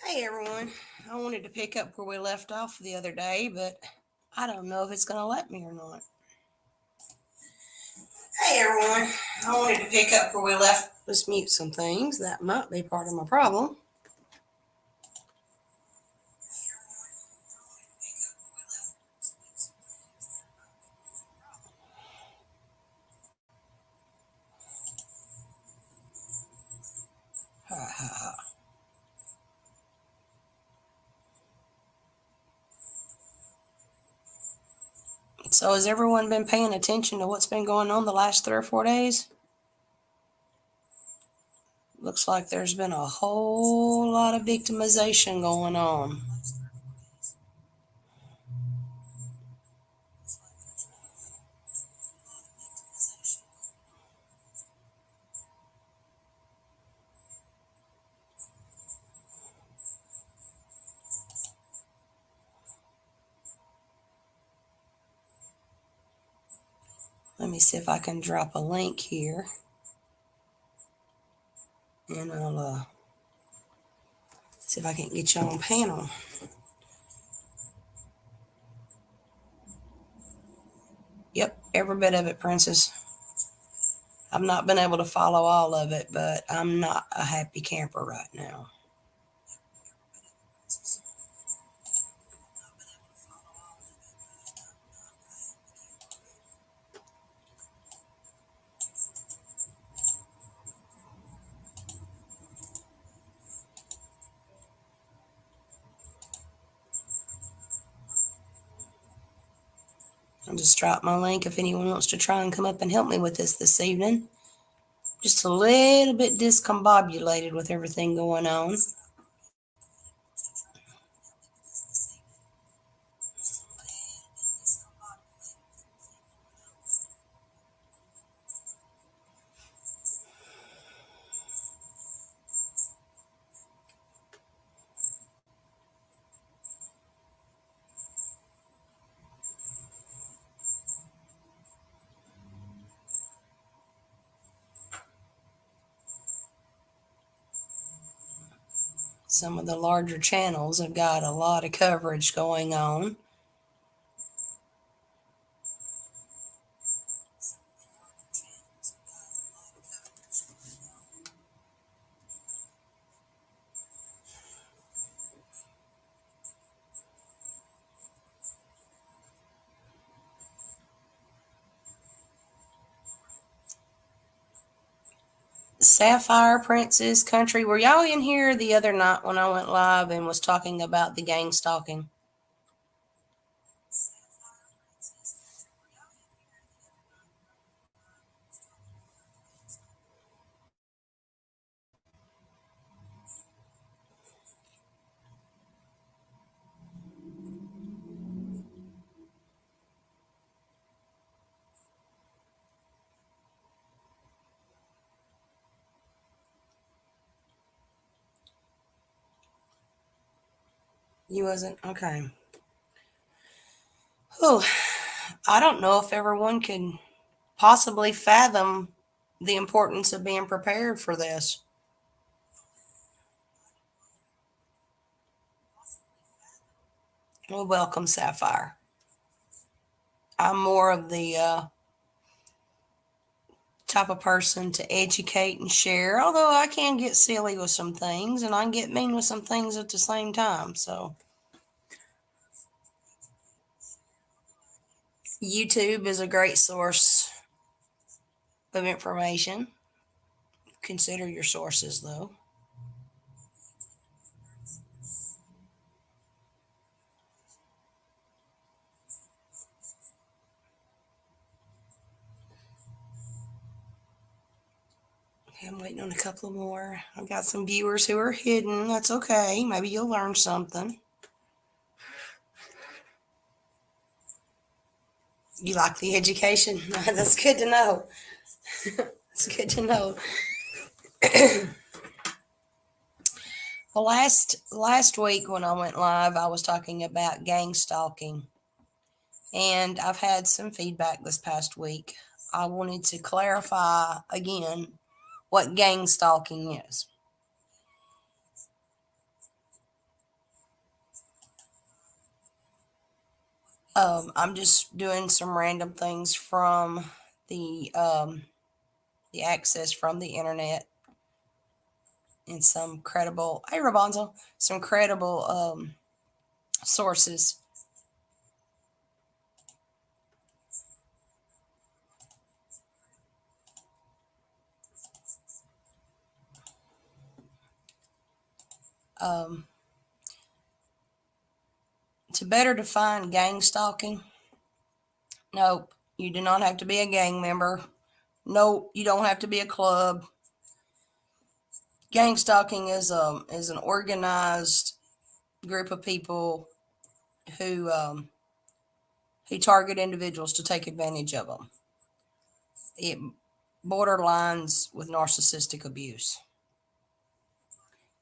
Hey everyone, I wanted to pick up where we left off the other day, but I don't know if it's going to let me or not. Hey everyone, I wanted to pick up where we left. Let's mute some things. That might be part of my problem. Ha ha ha. So, has everyone been paying attention to what's been going on the last 3 or 4 days? Looks like there's been a whole lot of victimization going on. Let me see if I can drop a link here, and I'll see if I can get you on panel. Yep, every bit of it, Princess. I've not been able to follow all of it, but I'm not a happy camper right now. I'll just drop my link if anyone wants to try and come up and help me with this evening. Just a little bit discombobulated with everything going on. Some of the larger channels have got a lot of coverage going on. Sapphire Princess Country, were y'all in here the other night when I went live and was talking about the gang stalking? You wasn't? Okay. Oh, I don't know if everyone can possibly fathom the importance of being prepared for this. Well, welcome, Sapphire. I'm more of the type of person to educate and share, although I can get silly with some things and I can get mean with some things at the same time. So, YouTube is a great source of information. Consider your sources, though. Okay, I'm waiting on a couple more. I've got some viewers who are hidden. That's okay. Maybe you'll learn something. You like the education? That's good to know. That's good to know. Well, last week when I went live, I was talking about gang stalking, and I've had some feedback this past week. I wanted to clarify again what gang stalking is. I'm just doing some random things from the access from the internet and some credible, hey Rapunzel, some credible sources. Um, to better define gang stalking, nope, you do not have to be a gang member. Nope, you don't have to be a club. Gang stalking is an organized group of people who who target individuals to take advantage of them. It borderlines with narcissistic abuse.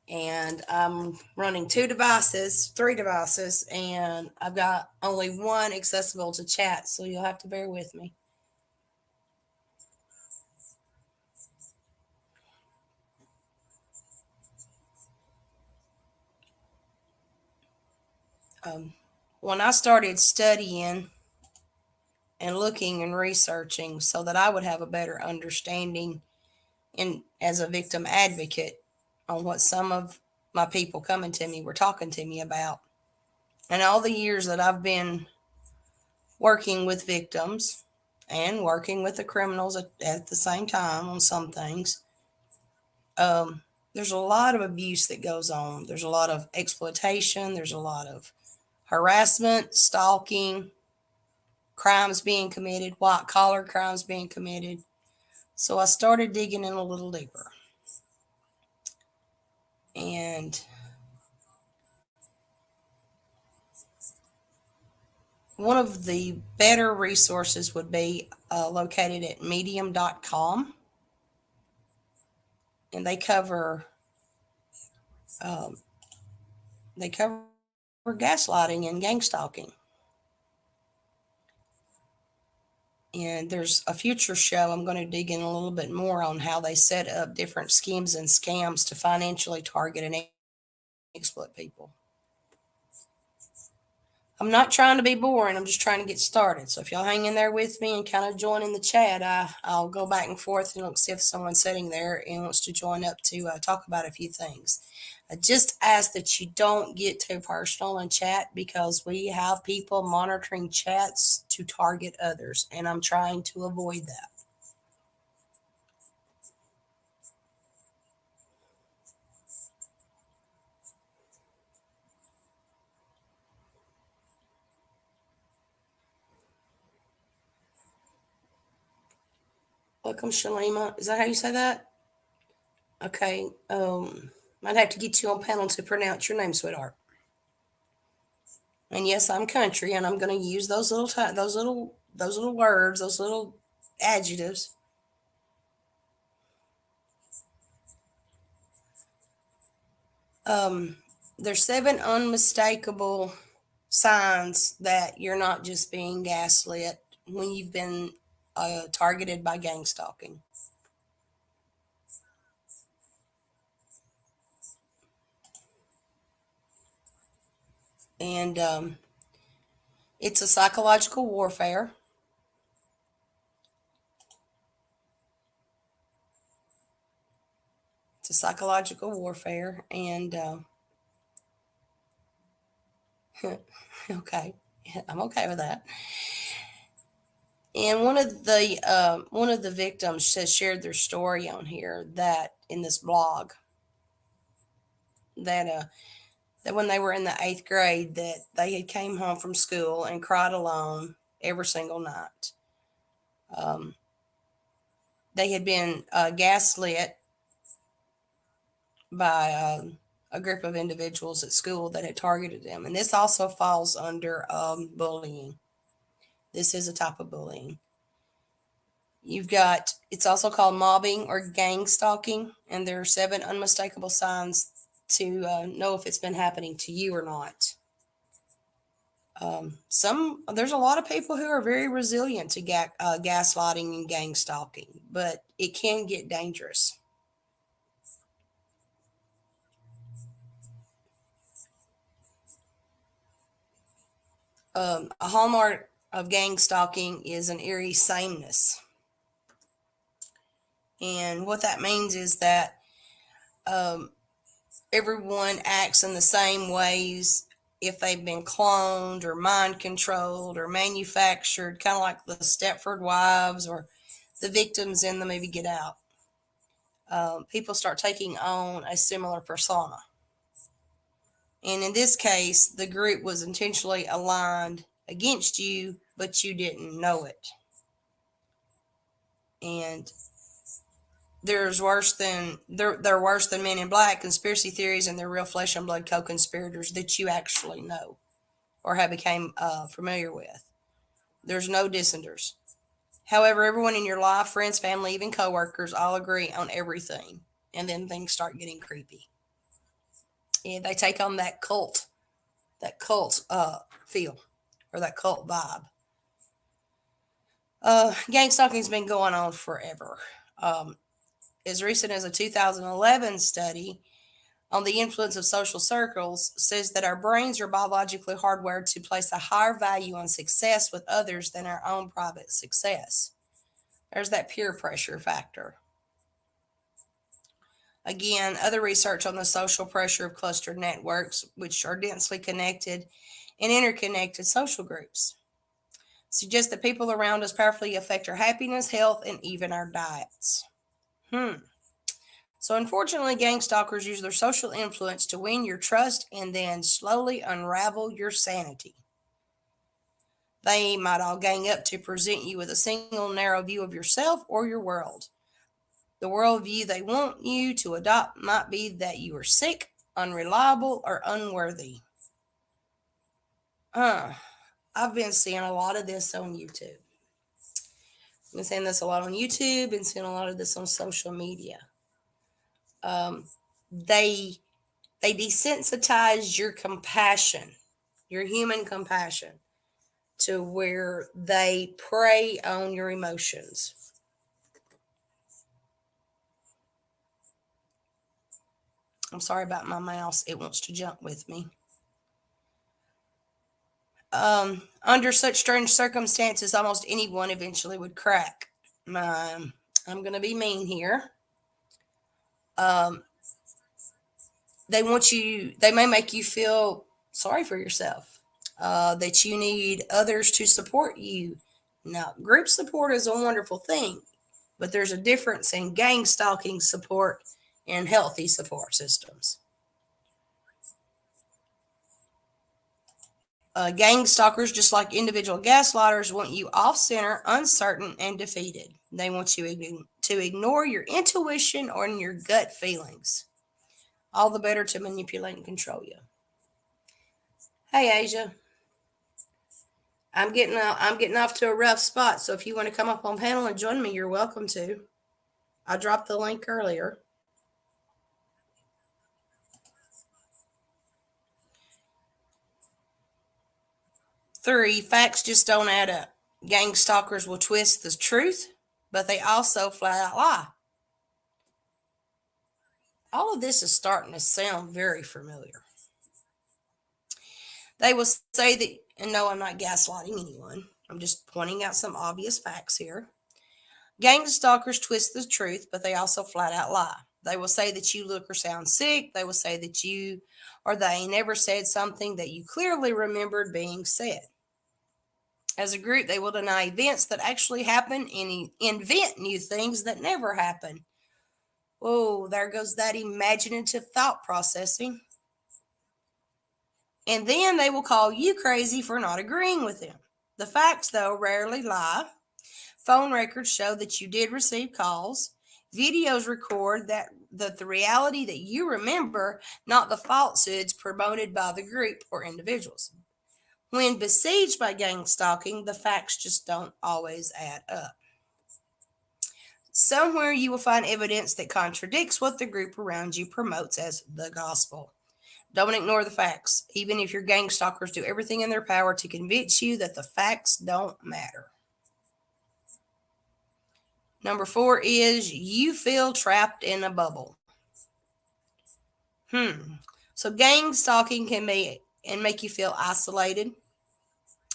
And I'm running three devices, and I've got only one accessible to chat, so you'll have to bear with me. Um, when I started studying and looking and researching so that I would have a better understanding in as a victim advocate on what some of my people coming to me were talking to me about. And all the years that I've been working with victims and working with the criminals at the same time on some things, there's a lot of abuse that goes on. There's a lot of exploitation. There's a lot of harassment, stalking, crimes being committed, white collar crimes being committed. So I started digging in a little deeper. And one of the better resources would be located at medium.com. And um, they cover gaslighting and gang stalking. And there's a future show I'm going to dig in a little bit more on how they set up different schemes and scams to financially target and exploit people. I'm not trying to be boring. I'm just trying to get started. So if y'all hang in there with me and kind of join in the chat, I'll go back and forth and look see if someone's sitting there and wants to join up to talk about a few things. I just ask that you don't get too personal in chat because we have people monitoring chats to target others, and I'm trying to avoid that. Welcome, Shalima. Is that how you say that? Okay. Might have to get you on panel to pronounce your name, sweetheart. And yes, I'm country, and I'm going to use those little words, those little adjectives. Um, there's seven unmistakable signs that you're not just being gaslit when you've been targeted by gang stalking. And it's a psychological warfare. It's a psychological warfare, and okay, I'm okay with that. And one of the victims has shared their story on here that in this blog that that when they were in the eighth grade that they had came home from school and cried alone every single night. Um, they had been gaslit by a group of individuals at school that had targeted them, and this also falls under bullying. This is a type of bullying. You've got, it's also called mobbing or gang stalking, and there are seven unmistakable signs to know if it's been happening to you or not. There's a lot of people who are very resilient to gaslighting and gang stalking, but it can get dangerous. A hallmark of gang stalking is an eerie sameness. And what that means is that um, everyone acts in the same ways if they've been cloned or mind controlled or manufactured, kind of like the Stepford Wives or the victims in the movie Get Out. People start taking on a similar persona. And in this case, the group was intentionally aligned against you, but you didn't know it. And they're worse than Men in Black conspiracy theories, and they're real flesh and blood co-conspirators that you actually know or have become familiar with. There's no dissenters. However, everyone in your life, friends, family, even coworkers, all agree on everything, and then things start getting creepy. And they take on that cult feel or that cult vibe. Gang stalking's been going on forever. Um, as recent as a 2011 study on the influence of social circles says that our brains are biologically hardwired to place a higher value on success with others than our own private success. There's that peer pressure factor. Again, other research on the social pressure of clustered networks, which are densely connected and interconnected social groups, suggests that people around us powerfully affect our happiness, health, and even our diets. Hmm. So, unfortunately, gang stalkers use their social influence to win your trust and then slowly unravel your sanity. They might all gang up to present you with a single narrow view of yourself or your world. The worldview they want you to adopt might be that you are sick, unreliable, or unworthy. Uh, I've been seeing a lot of this on YouTube. I've been seeing this a lot on YouTube and seeing a lot of this on social media. Um, they they desensitize your compassion, your human compassion, to where they prey on your emotions. I'm sorry about my mouse; it wants to jump with me. Under such strange circumstances, almost anyone eventually would crack. Um, I'm going to be mean here. Um, they may make you feel sorry for yourself, that you need others to support you. Now, group support is a wonderful thing, but there's a difference in gang stalking support and healthy support systems. Gang stalkers, just like individual gaslighters, want you off center, uncertain, and defeated. They want you to ignore your intuition or your gut feelings, all the better to manipulate and control you. Hey, Asia, I'm getting off to a rough spot, so if you want to come up on panel and join me, you're welcome to. I dropped the link earlier. 3, facts just don't add up. Gang stalkers will twist the truth, but they also flat out lie. All of this is starting to sound very familiar. They will say that, and no, I'm not gaslighting anyone. I'm just pointing out some obvious facts here. Gang stalkers twist the truth, but they also flat out lie. They will say that you look or sound sick. They will say that you or they never said something that you clearly remembered being said. As a group, they will deny events that actually happen and invent new things that never happen. Oh, there goes that imaginative thought processing. And then they will call you crazy for not agreeing with them. The facts, though, rarely lie. Phone records show that you did receive calls. Videos record that the reality that you remember, not the falsehoods promoted by the group or individuals. When besieged by gang stalking, the facts just don't always add up. Somewhere you will find evidence that contradicts what the group around you promotes as the gospel. Don't ignore the facts, even if your gang stalkers do everything in their power to convince you that the facts don't matter. Number 4 is you feel trapped in a bubble. Hmm. So gang stalking can be and make you feel isolated.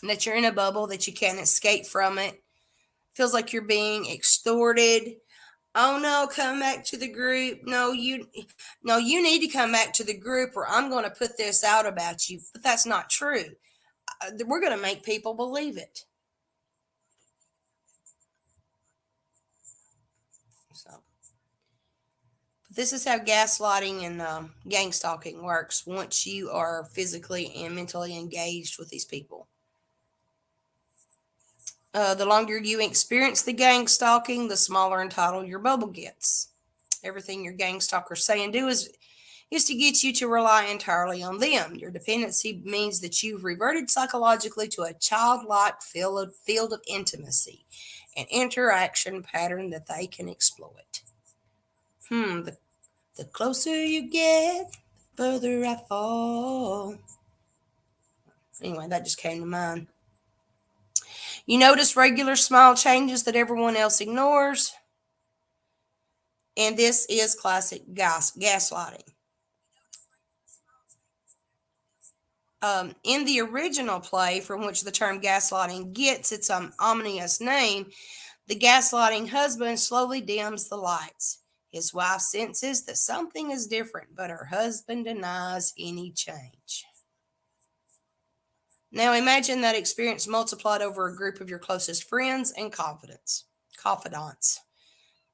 that you're in a bubble, that you can't escape from it. Feels like you're being extorted. Oh no, come back to the group. No, you need to come back to the group or I'm going to put this out about you. But that's not true. We're going to make people believe it. So, this is how gaslighting and gang stalking works once you are physically and mentally engaged with these people. The longer you experience the gang stalking, the smaller and tighter your bubble gets. Everything your gang stalkers say and do is to get you to rely entirely on them. Your dependency means that you've reverted psychologically to a childlike field of intimacy, an interaction pattern that they can exploit. The closer you get, the further I fall. Anyway, that just came to mind. You notice regular small changes that everyone else ignores, and this is classic gaslighting. In the original play, from which the term gaslighting gets its ominous name, the gaslighting husband slowly dims the lights. His wife senses that something is different, but her husband denies any change. Now imagine that experience multiplied over a group of your closest friends and confidants.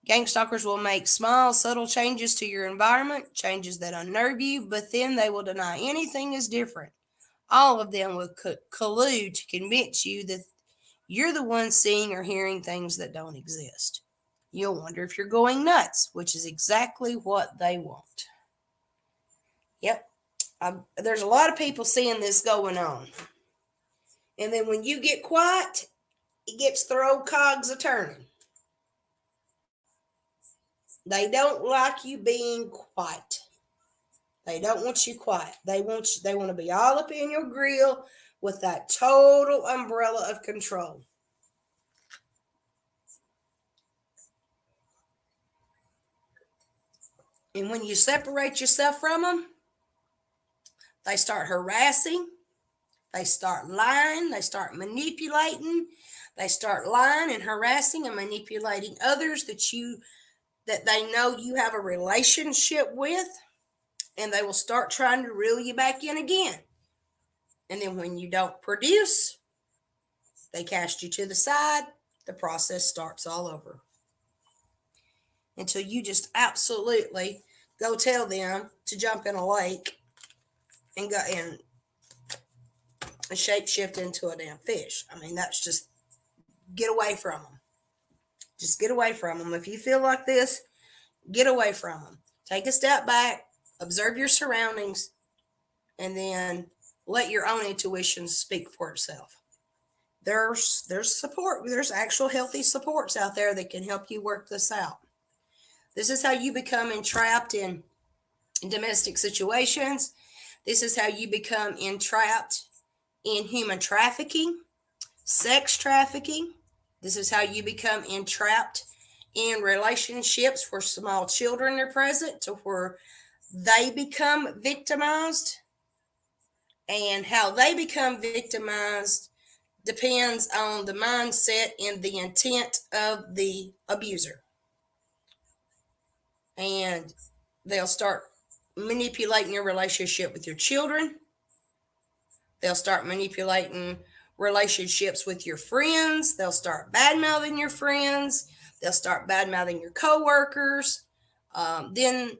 Gang stalkers will make small, subtle changes to your environment, changes that unnerve you, but then they will deny anything is different. All of them will collude to convince you that you're the one seeing or hearing things that don't exist. You'll wonder if you're going nuts, which is exactly what they want. Yep, there's a lot of people seeing this going on. And then when you get quiet, it gets their old cogs a turning. They don't like you being quiet. They don't want you quiet. They want to be all up in your grill with that total umbrella of control. And when you separate yourself from them, they start harassing, they start lying, they start manipulating, they start lying and harassing and manipulating others that they know you have a relationship with, and they will start trying to reel you back in again. And then when you don't produce, they cast you to the side. The process starts all over until you just absolutely go tell them to jump in a lake and go and shape shift into a damn fish. I mean, that's just get away from them. Just get away from them. If you feel like this, get away from them. Take a step back, observe your surroundings, and then let your own intuition speak for itself. There's support. There's actual healthy supports out there that can help you work this out. This is how you become entrapped in domestic situations. This is how you become entrapped in human trafficking, sex trafficking. This is how you become entrapped in relationships where small children are present to where they become victimized. And how they become victimized depends on the mindset and the intent of the abuser. And they'll start manipulating your relationship with your children. They'll start manipulating relationships with your friends. They'll start bad mouthing your friends. They'll start bad mouthing your coworkers. Then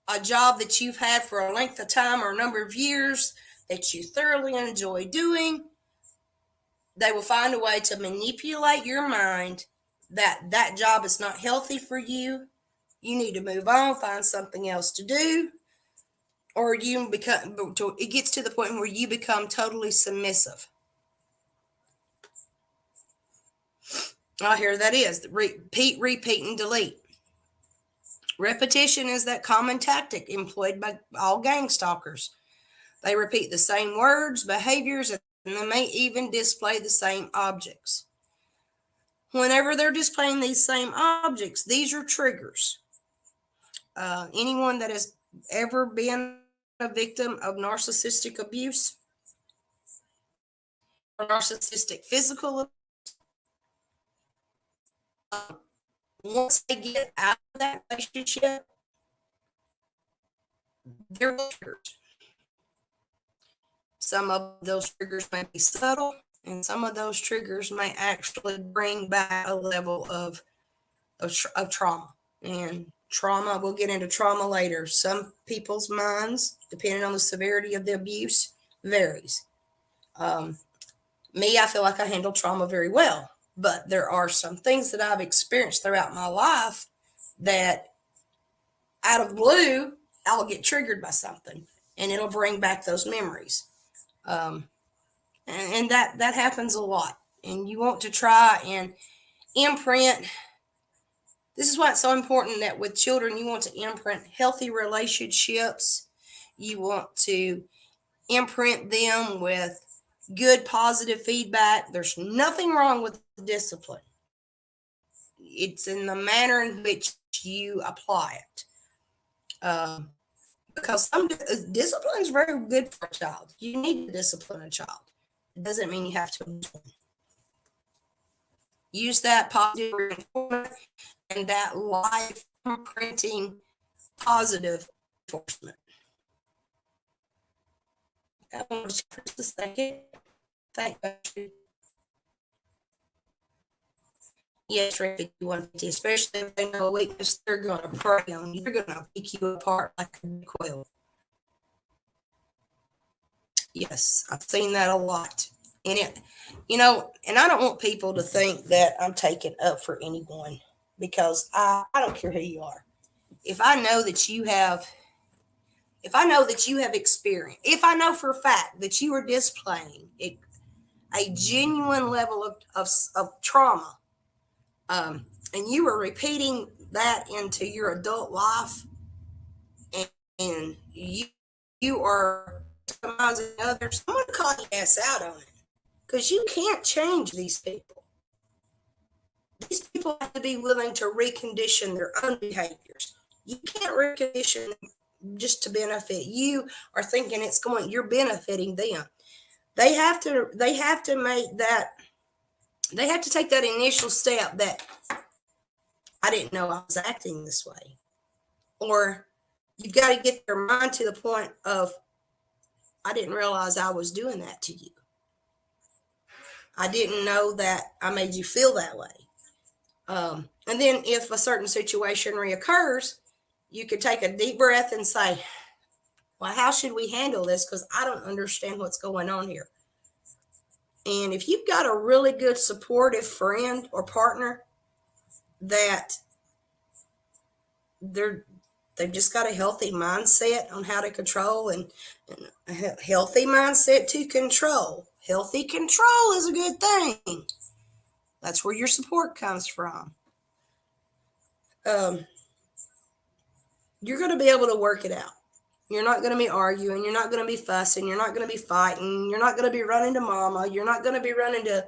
a job that you've had for a length of time or a number of years that you thoroughly enjoy doing, they will find a way to manipulate your mind that that job is not healthy for you. You need to move on, find something else to do, or it gets to the point where you become totally submissive. Oh, here that is. Repeat, and delete. Repetition is that common tactic employed by all gang stalkers. They repeat the same words, behaviors, and they may even display the same objects. Whenever they're displaying these same objects, these are triggers. Anyone that has ever been a victim of narcissistic abuse or narcissistic physical. Once they get out of that relationship, they're triggers. Some of those triggers may be subtle, and some of those triggers may actually bring back a level of trauma. And trauma, we'll get into trauma later. Some people's minds, depending on the severity of the abuse, varies. Um, Me, I feel like I handle trauma very well, but there are some things that I've experienced throughout my life that out of blue, I'll get triggered by something and it'll bring back those memories. Um, and that happens a lot. And you want to try and imprint. This is why it's so important that with children, you want to imprint healthy relationships. You want to imprint them with good, positive feedback. There's nothing wrong with discipline. It's in the manner in which you apply it. Because some discipline is very good for a child. You need to discipline a child. It doesn't mean you have to use that positive reinforcement and that life imprinting positive reinforcement. I want to for just a second. Thank you. Yes, Ray 5150, especially if they know a weakness, they're going to prey on you. They're going to pick you apart like a quilt. Yes, I've seen that a lot. And and I don't want people to think that I'm taking up for anyone because I don't care who you are. If I know that you have, if I know that you have experience, if I know for a fact that you are displaying a genuine level of trauma, and you are repeating that into your adult life, and you are victimizing others, I'm going to call your ass out on it because you can't change these people. These people have to be willing to recondition their own behaviors. You can't recondition them just to benefit you or thinking you're benefiting them. They have to make that, they have to take that initial step that I didn't know I was acting this way. Or you've got to get their mind to the point of, I didn't realize I was doing that to you. I didn't know that I made you feel that way. And then if a certain situation reoccurs, you could take a deep breath and say, well, how should we handle this? Because I don't understand what's going on here. And if you've got a really good supportive friend or partner that they've just got a healthy mindset on how to control and a healthy mindset to control. Healthy control is a good thing. That's where your support comes from. You're going to be able to work it out. You're not going to be arguing. You're not going to be fussing. You're not going to be fighting. You're not going to be running to mama. You're not going to be running to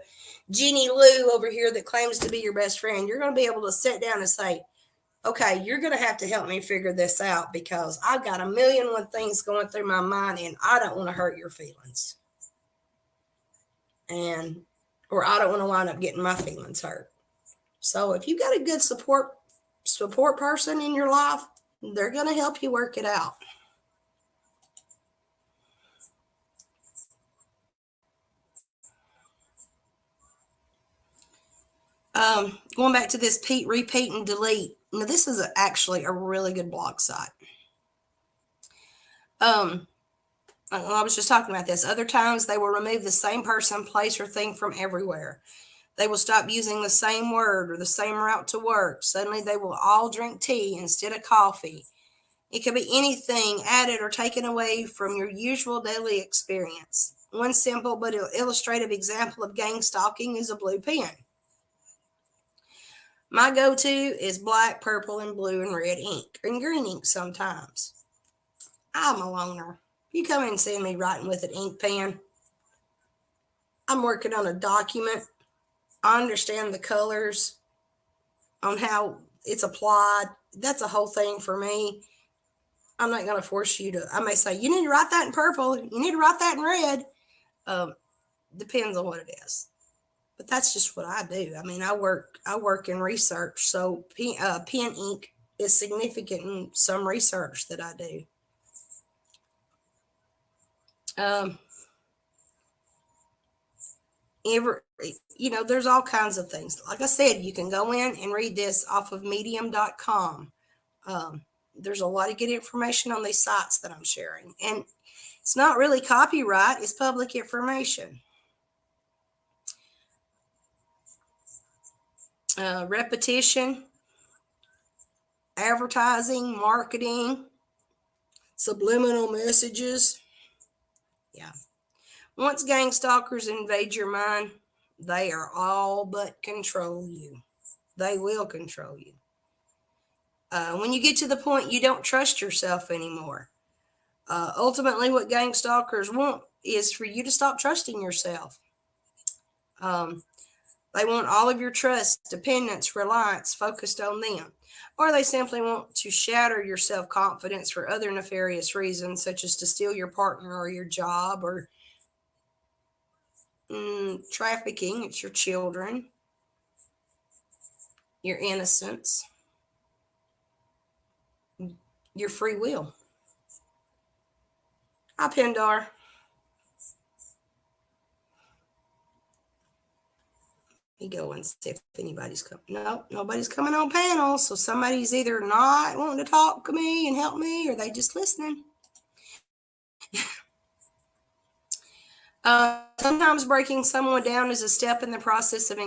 Jeannie Lou over here that claims to be your best friend. You're going to be able to sit down and say, okay, you're going to have to help me figure this out because I've got a million one things going through my mind and I don't want to hurt your feelings. Or I don't want to wind up getting my feelings hurt. So if you've got a good support person in your life, they're going to help you work it out. Going back to this repeat and delete. Now, this is actually a really good blog site. I was just talking about this. Other times, they will remove the same person, place, or thing from everywhere. They will stop using the same word or the same route to work. Suddenly, they will all drink tea instead of coffee. It could be anything added or taken away from your usual daily experience. One simple but illustrative example of gang stalking is a blue pen. My go-to is black, purple, and blue and red ink, and green ink sometimes. I'm a loner. You come in and see me writing with an ink pen. I'm working on a document. I understand the colors on how it's applied. That's a whole thing for me. I'm not going to force you to. I may say, you need to write that in purple. You need to write that in red. Depends on what it is. But that's just what I do. I mean, I work in research, so pen ink is significant in some research that I do. Um, every there's all kinds of things. Like I said, you can go in and read this off of medium.com. um, there's a lot of good information on these sites that I'm sharing, and it's not really copyright, it's public information. Repetition, advertising, marketing, subliminal messages. Yeah, once gang stalkers invade your mind, they are all but control you. They will control you. When you get to the point you don't trust yourself anymore, ultimately, what gang stalkers want is for you to stop trusting yourself. Um, they want all of your trust, dependence, reliance focused on them. Or they simply want to shatter your self confidence for other nefarious reasons, such as to steal your partner or your job or trafficking. It's your children, your innocence, your free will. Hi, Pindar. Let me go and see if anybody's coming. No, nobody's coming on panel. So somebody's either not wanting to talk to me and help me, or they just listening. Sometimes breaking someone down is a step in the process of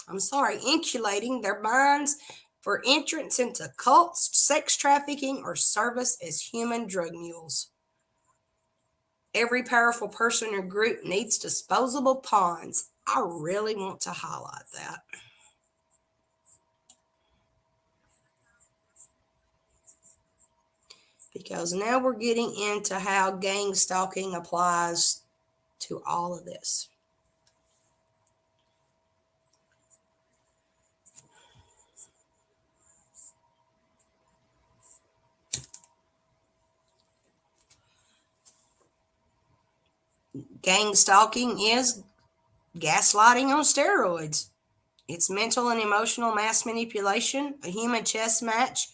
inculating their minds for entrance into cults, sex trafficking, or service as human drug mules. Every powerful person or group needs disposable pawns. I really want to highlight that. Because now we're getting into how gang stalking applies to all of this. Gang stalking is gaslighting on steroids. It's mental and emotional mass manipulation, a human chess match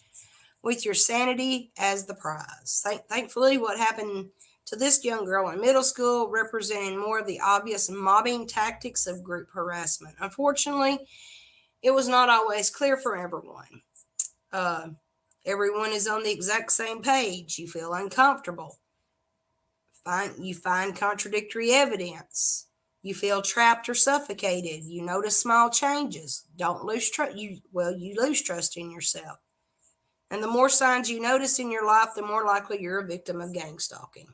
with your sanity as the prize. Thankfully, what happened to this young girl in middle school represented more of the obvious mobbing tactics of group harassment. Unfortunately, it was not always clear for everyone. Uh, everyone is on the exact same page. You feel uncomfortable. You find contradictory evidence. You feel trapped or suffocated. You notice small changes. Don't lose trust. You lose trust in yourself. And the more signs you notice in your life, the more likely you're a victim of gang stalking.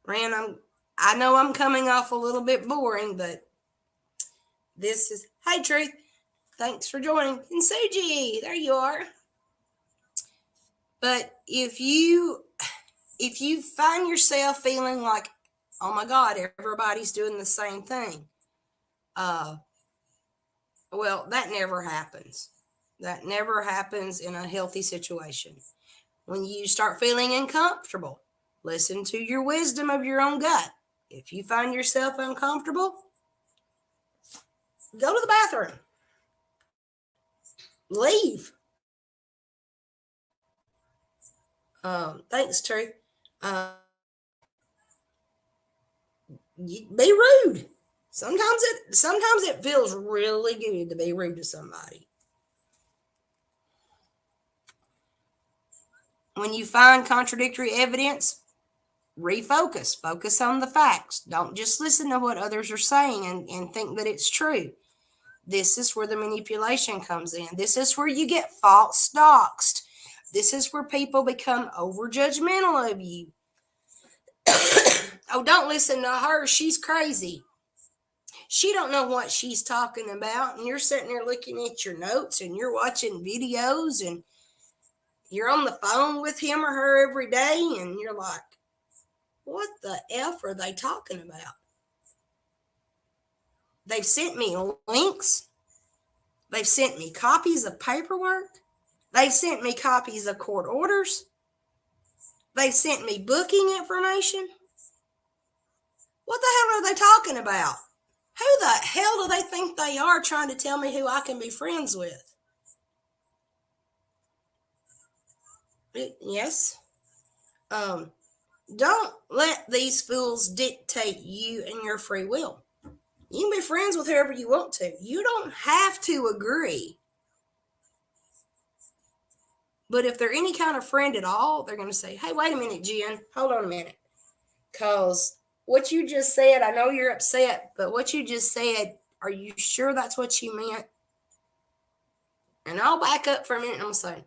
Ran, I know I'm coming off a little bit boring, but this is hey Truth. Thanks for joining. And Suji, there you are. But if you find yourself feeling like, oh my God, everybody's doing the same thing, well, that never happens. That never happens in a healthy situation. When you start feeling uncomfortable, listen to your wisdom of your own gut. If you find yourself uncomfortable, go to the bathroom. Leave. Thanks, True. Be rude. Sometimes it feels really good to be rude to somebody. When you find contradictory evidence, refocus. Focus on the facts. Don't just listen to what others are saying and think that it's true. This is where the manipulation comes in. This is where you get false doxed. This is where people become over judgmental of you. Oh, don't listen to her. She's crazy. She don't know what she's talking about. And you're sitting there looking at your notes and you're watching videos and you're on the phone with him or her every day. And you're like, what the F are they talking about? They've sent me links. They've sent me copies of paperwork. They've sent me copies of court orders. They sent me booking information. What the hell are they talking about? Who the hell do they think they are trying to tell me who I can be friends with? Yes. Um, don't let these fools dictate you and your free will. You can be friends with whoever you want to. You don't have to agree. But if they're any kind of friend at all, they're going to say, hey, wait a minute, Jen. Hold on a minute. Because what you just said, I know you're upset, but what you just said, are you sure that's what you meant? And I'll back up for a minute and I'm saying,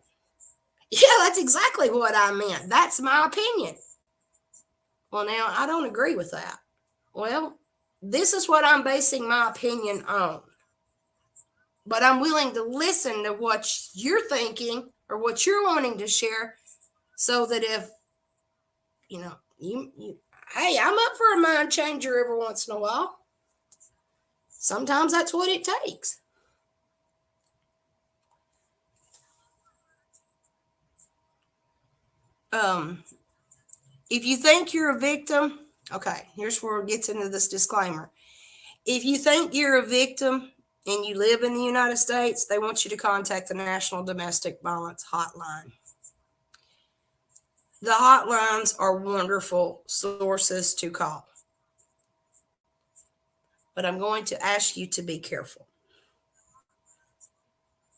yeah, that's exactly what I meant. That's my opinion. Well, now I don't agree with that. Well, this is what I'm basing my opinion on. But I'm willing to listen to what you're thinking or what you're wanting to share so that if, hey, I'm up for a mind changer every once in a while. Sometimes that's what it takes. Um, if you think you're a victim, okay, here's where it gets into this disclaimer. If you think you're a victim and you live in the United States, they want you to contact the National Domestic Violence Hotline. The hotlines are wonderful sources to call, but I'm going to ask you to be careful.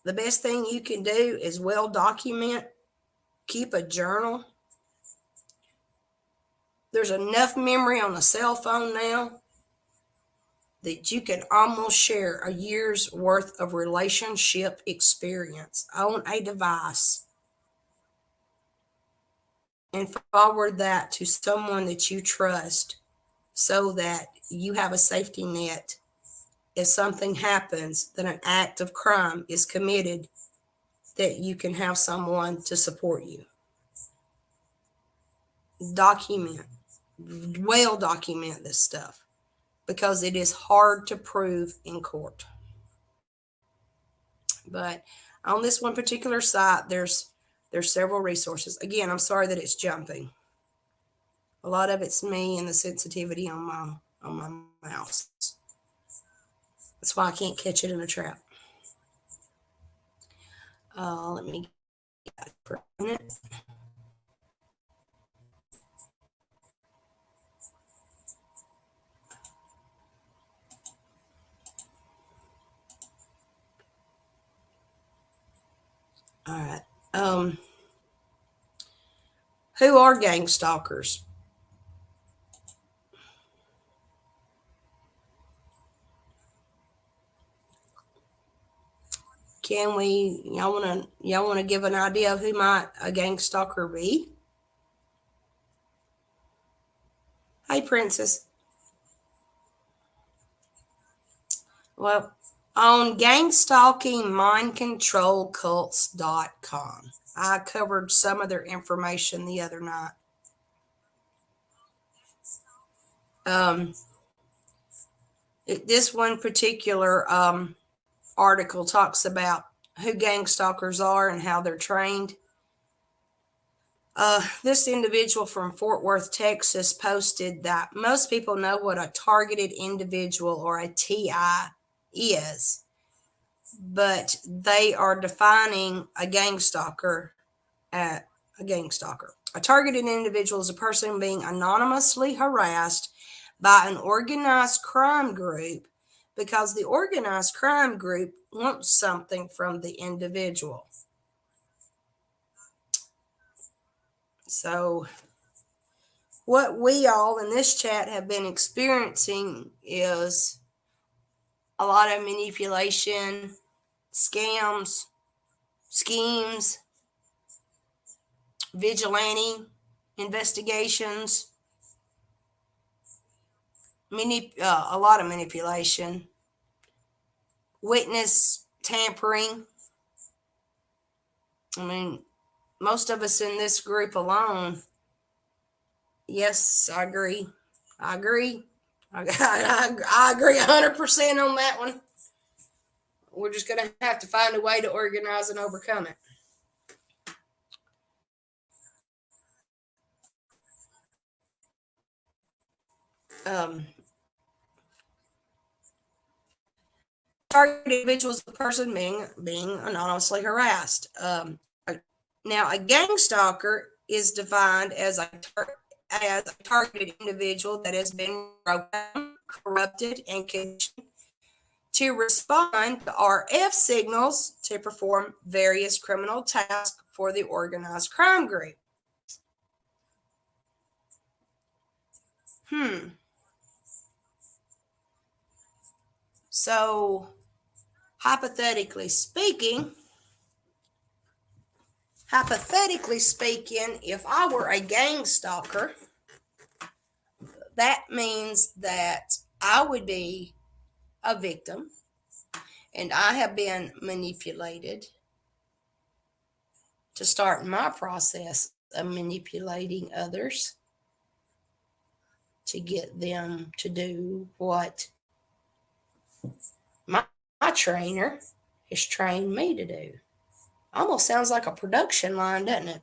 The best thing you can do is well document, keep a journal. There's enough memory on a cell phone now that you can almost share a year's worth of relationship experience on a device and forward that to someone that you trust so that you have a safety net if something happens, that an act of crime is committed, that you can have someone to support you. Document, well document this stuff because it is hard to prove in court. But on this one particular site, there's several resources. Again, I'm sorry that it's jumping. A lot of it's me and the sensitivity on my mouse. That's why I can't catch it in a trap. Let me get for a minute. All right. Who are gang stalkers? Can we? Y'all wanna give an idea of who might a gang stalker be? Hey, Princess. Well, on gangstalkingmindcontrolcults.com. I covered some of their information the other night. Um, this one particular article talks about who gang stalkers are and how they're trained. This individual from Fort Worth, Texas, posted that most people know what a targeted individual or a TI is, but they are defining a gang stalker at a gang stalker. A targeted individual is a person being anonymously harassed by an organized crime group because the organized crime group wants something from the individual. So, what we all in this chat have been experiencing is a lot of manipulation, scams, schemes, vigilante investigations, a lot of manipulation, witness tampering. I mean, most of us in this group alone, yes, I agree. I agree. I agree 100% on that one. We're just going to have to find a way to organize and overcome it. Um, target individual is the person being anonymously harassed. Now, a gang stalker is defined as a targeted individual that has been broken, corrupted, and conditioned to respond to RF signals to perform various criminal tasks for the organized crime group. So, hypothetically speaking, if I were a gang stalker, that means that I would be a victim and I have been manipulated to start my process of manipulating others to get them to do what my, my trainer has trained me to do. Almost sounds like a production line, doesn't it?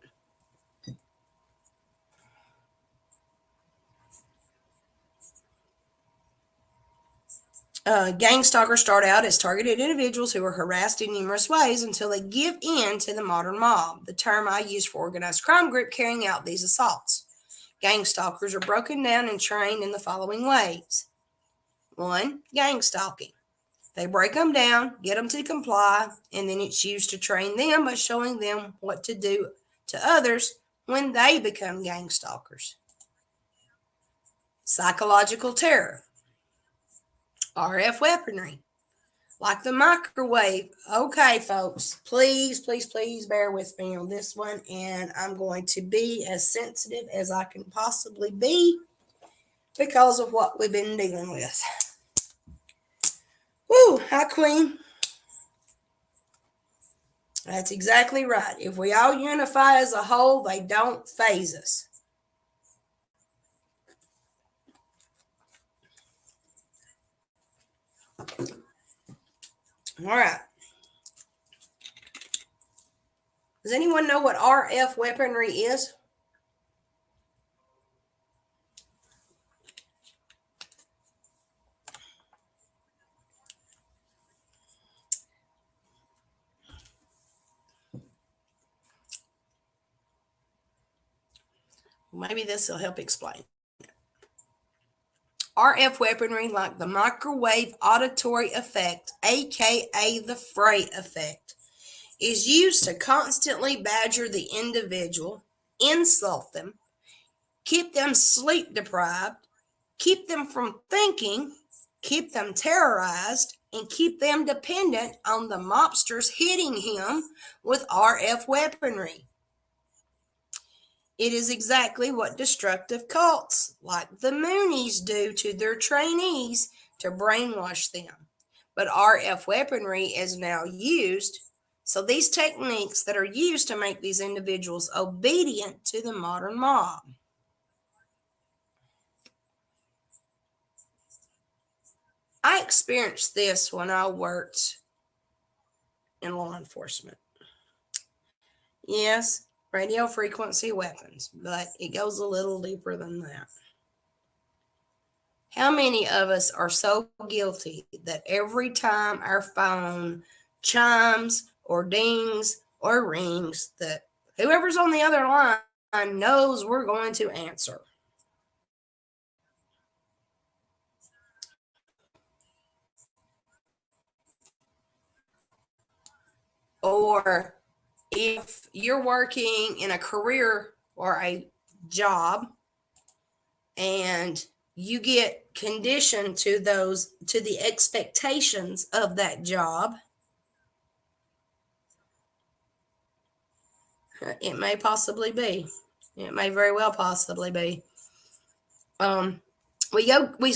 Gang stalkers start out as targeted individuals who are harassed in numerous ways until they give in to the modern mob, the term I use for organized crime group carrying out these assaults. Gang stalkers are broken down and trained in the following ways. 1. Gang stalking. They break them down, get them to comply, and then it's used to train them by showing them what to do to others when they become gang stalkers. Psychological terror. RF weaponry. Like the microwave. Okay, folks, please, please, please bear with me on this one, and I'm going to be as sensitive as I can possibly be because of what we've been dealing with. Woo, hi, Queen. That's exactly right. If we all unify as a whole, they don't phase us. All right. Does anyone know what RF weaponry is? Maybe this will help explain. RF weaponry, like the microwave auditory effect, aka the freight effect, is used to constantly badger the individual, insult them, keep them sleep deprived, keep them from thinking, keep them terrorized, and keep them dependent on the mobsters hitting him with RF weaponry. It is exactly what destructive cults like the Moonies do to their trainees to brainwash them. But RF weaponry is now used, so these techniques that are used to make these individuals obedient to the modern mob. I experienced this when I worked in law enforcement. Yes, radio frequency weapons, but it goes a little deeper than that. How many of us are so guilty that every time our phone chimes or dings or rings, that whoever's on the other line knows we're going to answer? Or if you're working in a career or a job and you get conditioned to the expectations of that job, it may possibly be. It may very well possibly be. We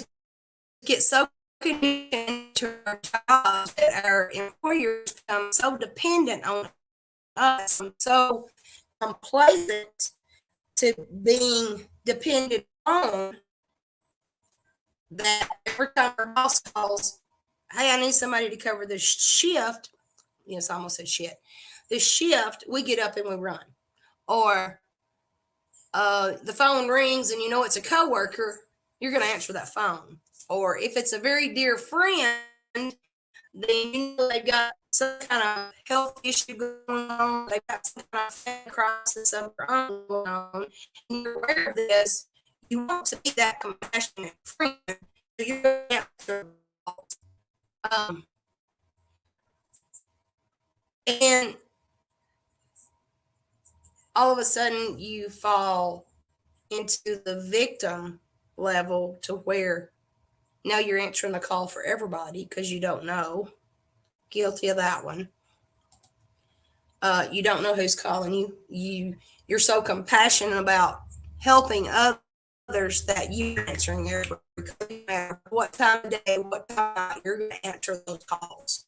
get so conditioned to our jobs that our employers become so dependent on us, so complacent to being depended on, that every time our boss calls, hey, I need somebody to cover this shift. Yes, I almost said shit. This shift, we get up and we run. Or the phone rings and you know it's a coworker you're going to answer that phone. Or if it's a very dear friend, then you know they've got some kind of health issue going on, they've got some kind of family crisis of their own going on, and you're aware of this, you want to be that compassionate friend, so you're going to answer the calls. Um, and all of a sudden you fall into the victim level to where now you're answering the call for everybody because you don't know. Guilty of that one. You don't know who's calling you. You're so compassionate about helping others that you're answering everybody. No matter what time of day, what time of night, you're going to answer those calls.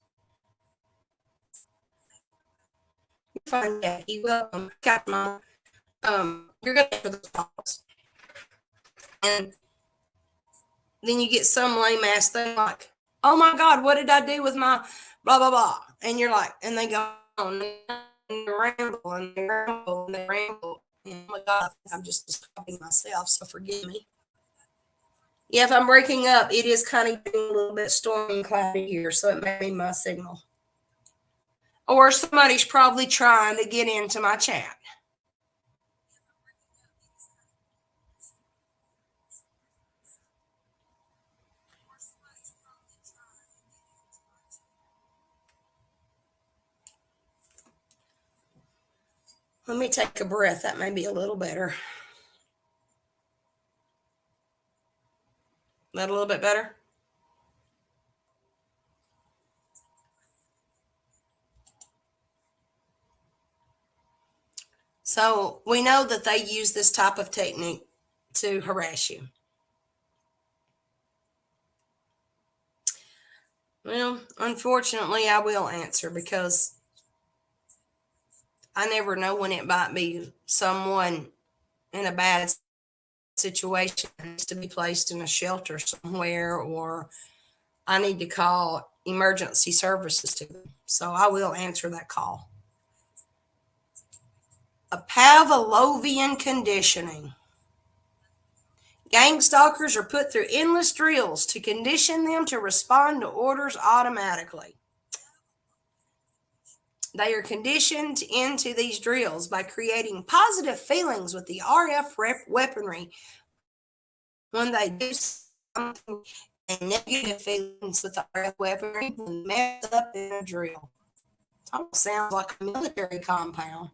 You're fine, Jackie. Welcome, Captain Mom. You're going to answer those calls, and then you get some lame ass thing like, "Oh my God, what did I do with my blah blah blah?" And you're like, and they go on and they ramble and they ramble and they ramble. And oh my God, I think I'm just describing myself, so forgive me. Yeah, if I'm breaking up, it is kind of getting a little bit stormy and cloudy here, so it may be my signal. Or somebody's probably trying to get into my chat. Let me take a breath. That may be a little better. That a little bit better? So we know that they use this type of technique to harass you. Well, unfortunately, I will answer because I never know when it might be someone in a bad situation needs to be placed in a shelter somewhere, or I need to call emergency services to them. So I will answer that call. A Pavlovian conditioning. Gang stalkers are put through endless drills to condition them to respond to orders automatically. They are conditioned into these drills by creating positive feelings with the RF weaponry when they do something, and negative feelings with the RF weaponry when messed up in a drill. It almost sounds like a military compound.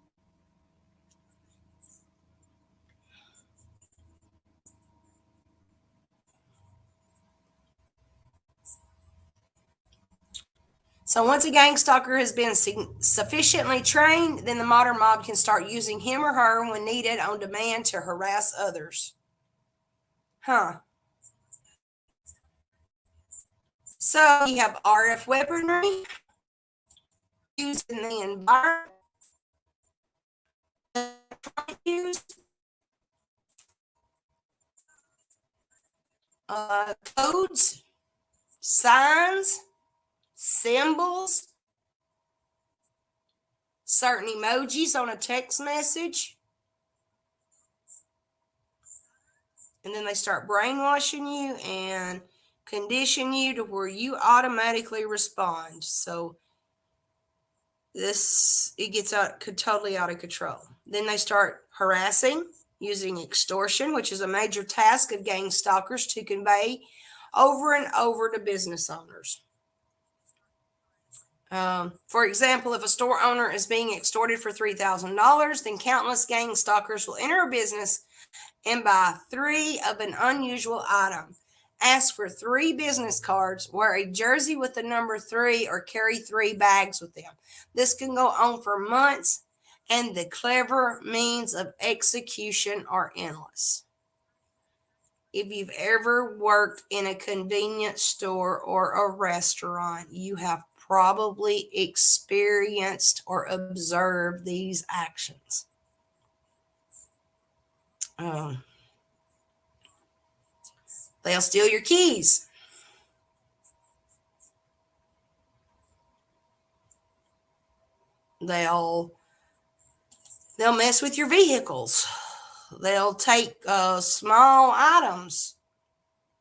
So once a gang stalker has been sufficiently trained, then the modern mob can start using him or her when needed on demand to harass others. Huh. So you have RF weaponry used in the environment, used codes, signs, symbols, certain emojis on a text message, and then they start brainwashing you and condition you to where you automatically respond. So this it gets totally out of control. Then they start harassing using extortion, which is a major task of gang stalkers to convey over and over to business owners. For example, if a store owner is being extorted for $3,000, then countless gang stalkers will enter a business and buy three of an unusual item, ask for three business cards, wear a jersey with the number three, or carry three bags with them. This can go on for months, and the clever means of execution are endless. If you've ever worked in a convenience store or a restaurant, you have probably experienced or observed these actions. Um, they'll steal your keys. They'll they'll mess with your vehicles. They'll take small items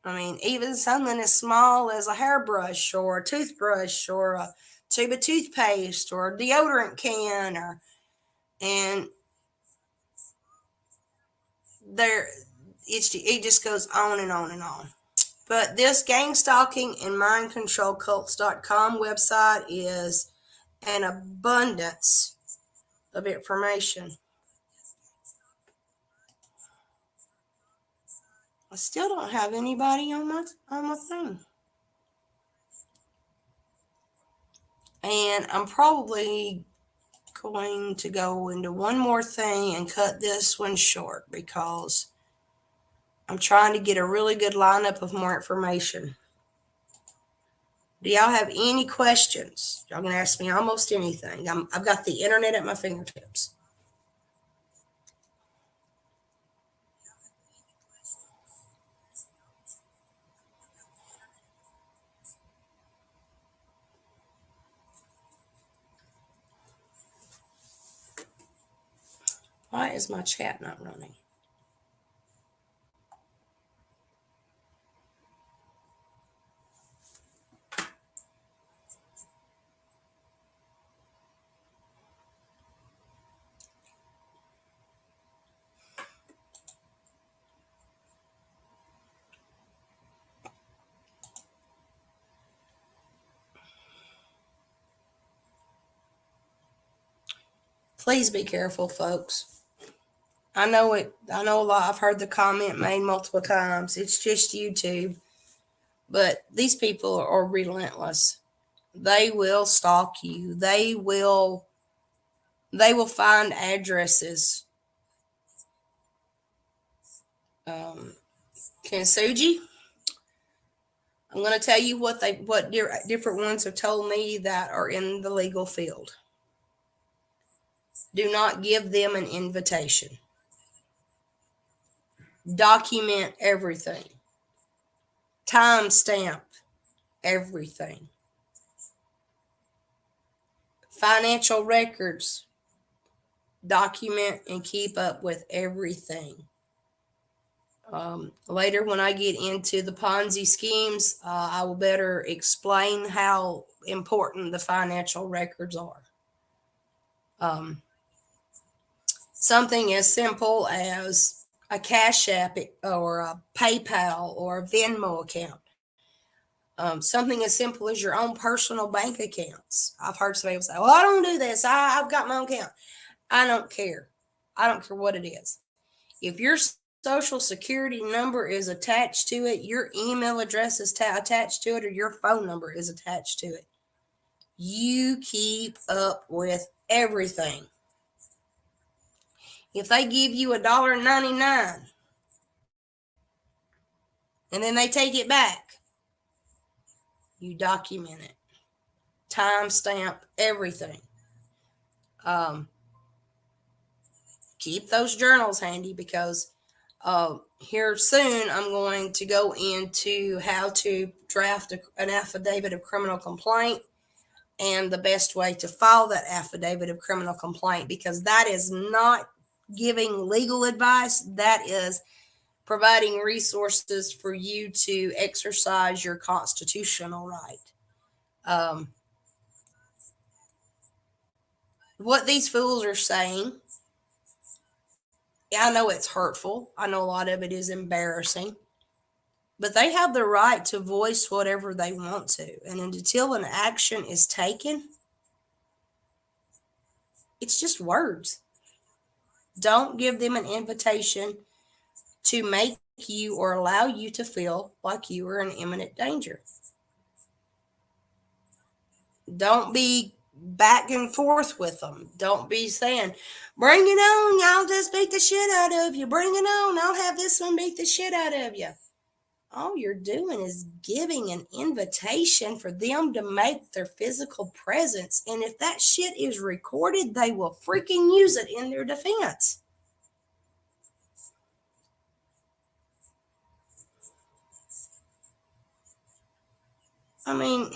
I mean, even something as small as a hairbrush or a toothbrush or a tube of toothpaste or a deodorant can, or and there it just goes on and on and on. But this gang stalking and mindcontrolcults.com website is an abundance of information. I still don't have anybody on my thing. And I'm probably going to go into one more thing and cut this one short because I'm trying to get a really good lineup of more information. Do y'all have any questions? Y'all can ask me almost anything. I've got the internet at my fingertips. Why is my chat not running? Please be careful, folks. I know it. I know a lot. I've heard the comment made multiple times. It's just YouTube. But these people are relentless. They will stalk you. They will find addresses. Um, Kensuji, I'm going to tell you what different ones have told me that are in the legal field. Do not give them an invitation. Document everything. Timestamp everything. Financial records. Document and keep up with everything. Later, when I get into the Ponzi schemes, I will better explain how important the financial records are. Um, Something as simple as a Cash App or a PayPal or a Venmo account. Something as simple as your own personal bank accounts. I've heard some people say, well, I don't do this. I've got my own account. I don't care. I don't care what it is. If your social security number is attached to it, your email address is attached to it, or your phone number is attached to it, you keep up with everything. If they give you $1.99 and then they take it back, you document it, timestamp everything. Keep those journals handy because here soon I'm going to go into how to draft an affidavit of criminal complaint and the best way to file that affidavit of criminal complaint, because that is not giving legal advice. That is providing resources for you to exercise your constitutional right. What these fools are saying, I know it's hurtful. I know a lot of it is embarrassing, but they have the right to voice whatever they want to. And until an action is taken, it's just words. Don't give them an invitation to make you or allow you to feel like you are in imminent danger. Don't be back and forth with them. Don't be saying, bring it on, I'll just beat the shit out of you. Bring it on, I'll have this one beat the shit out of you. All you're doing is giving an invitation for them to make their physical presence. And if that shit is recorded, they will freaking use it in their defense. I mean,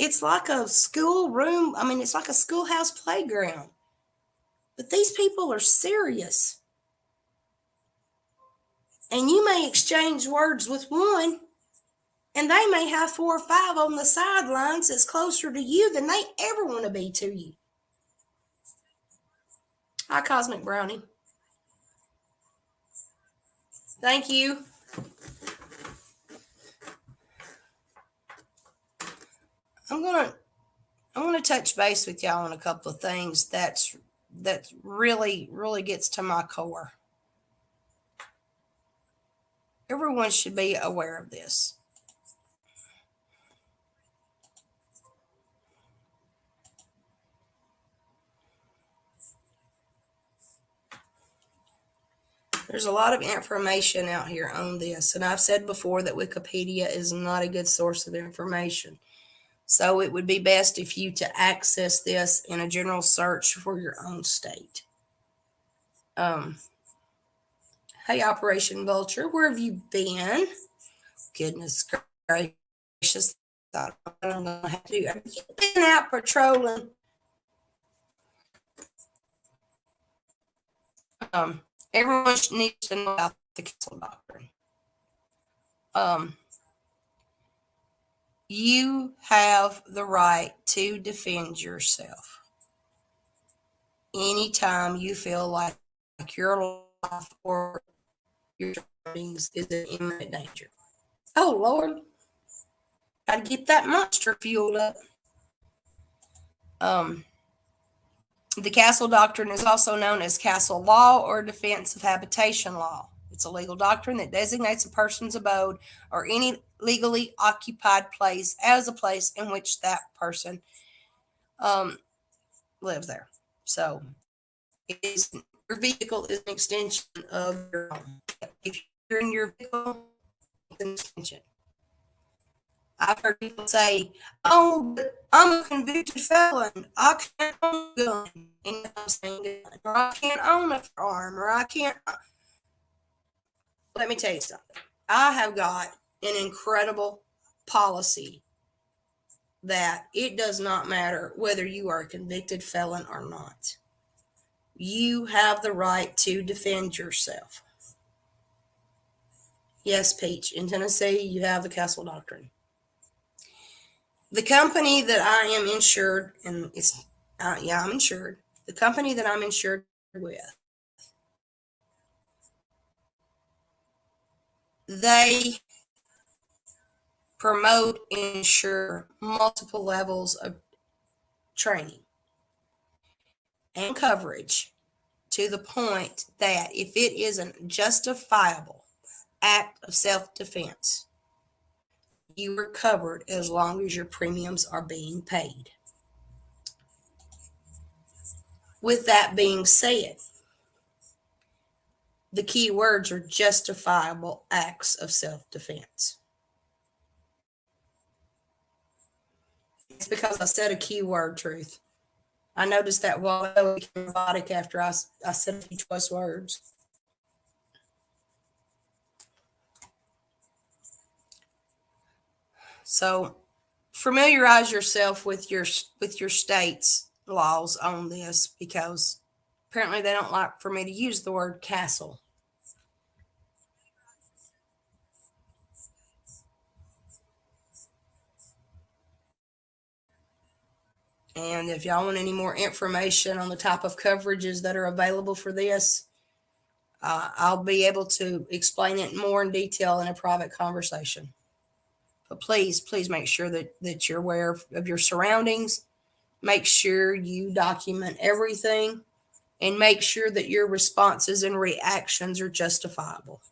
it's like a schoolroom. I mean, it's like a schoolhouse playground. But these people are serious. And you may exchange words with one, And they may have 4 or 5 on the sidelines that's closer to you than they ever want to be to you. Hi, Cosmic Brownie. Thank you. I'm gonna touch base with y'all on a couple of things that really gets to my core. Everyone should be aware of this. There's a lot of information out here on this, and I've said before that Wikipedia is not a good source of information. So it would be best if you to access this in a general search for your own state. Um, hey, Operation Vulture, where have you been? Goodness gracious, I don't know how to do. Have you been out patrolling? Everyone needs to know about the Castle Doctrine. You have the right to defend yourself anytime you feel like your life or your surroundings is in imminent danger. Oh, Lord. Got to get that monster fueled up. The Castle Doctrine is also known as Castle Law or Defense of Habitation Law. It's a legal doctrine that designates a person's abode or any legally occupied place as a place in which that person lives there. So your vehicle is an extension of your home. If you're in your vehicle, it's an extension. I've heard people say, "Oh, but I'm a convicted felon. I can't own a gun." And I'm saying, or I can't own a firearm, or I can't. Let me tell you something. I have got an incredible policy that it does not matter whether you are a convicted felon or not. You have the right to defend yourself. Yes, Peach, in Tennessee, you have the Castle Doctrine. The company that I am insured, and I'm insured. The company that I'm insured with, they promote and insure multiple levels of training and coverage to the point that if it is a justifiable act of self-defense, you are covered as long as your premiums are being paid. With that being said, the key words are justifiable acts of self-defense. It's because I said a keyword, Truth. I noticed that while I became robotic after I said a few choice words. So familiarize yourself with your state's laws on this, because apparently they don't like for me to use the word castle. And if y'all want any more information on the type of coverages that are available for this, I'll be able to explain it more in detail in a private conversation. But please make sure that you're aware of your surroundings. Make sure you document everything, and make sure that your responses and reactions are justifiable.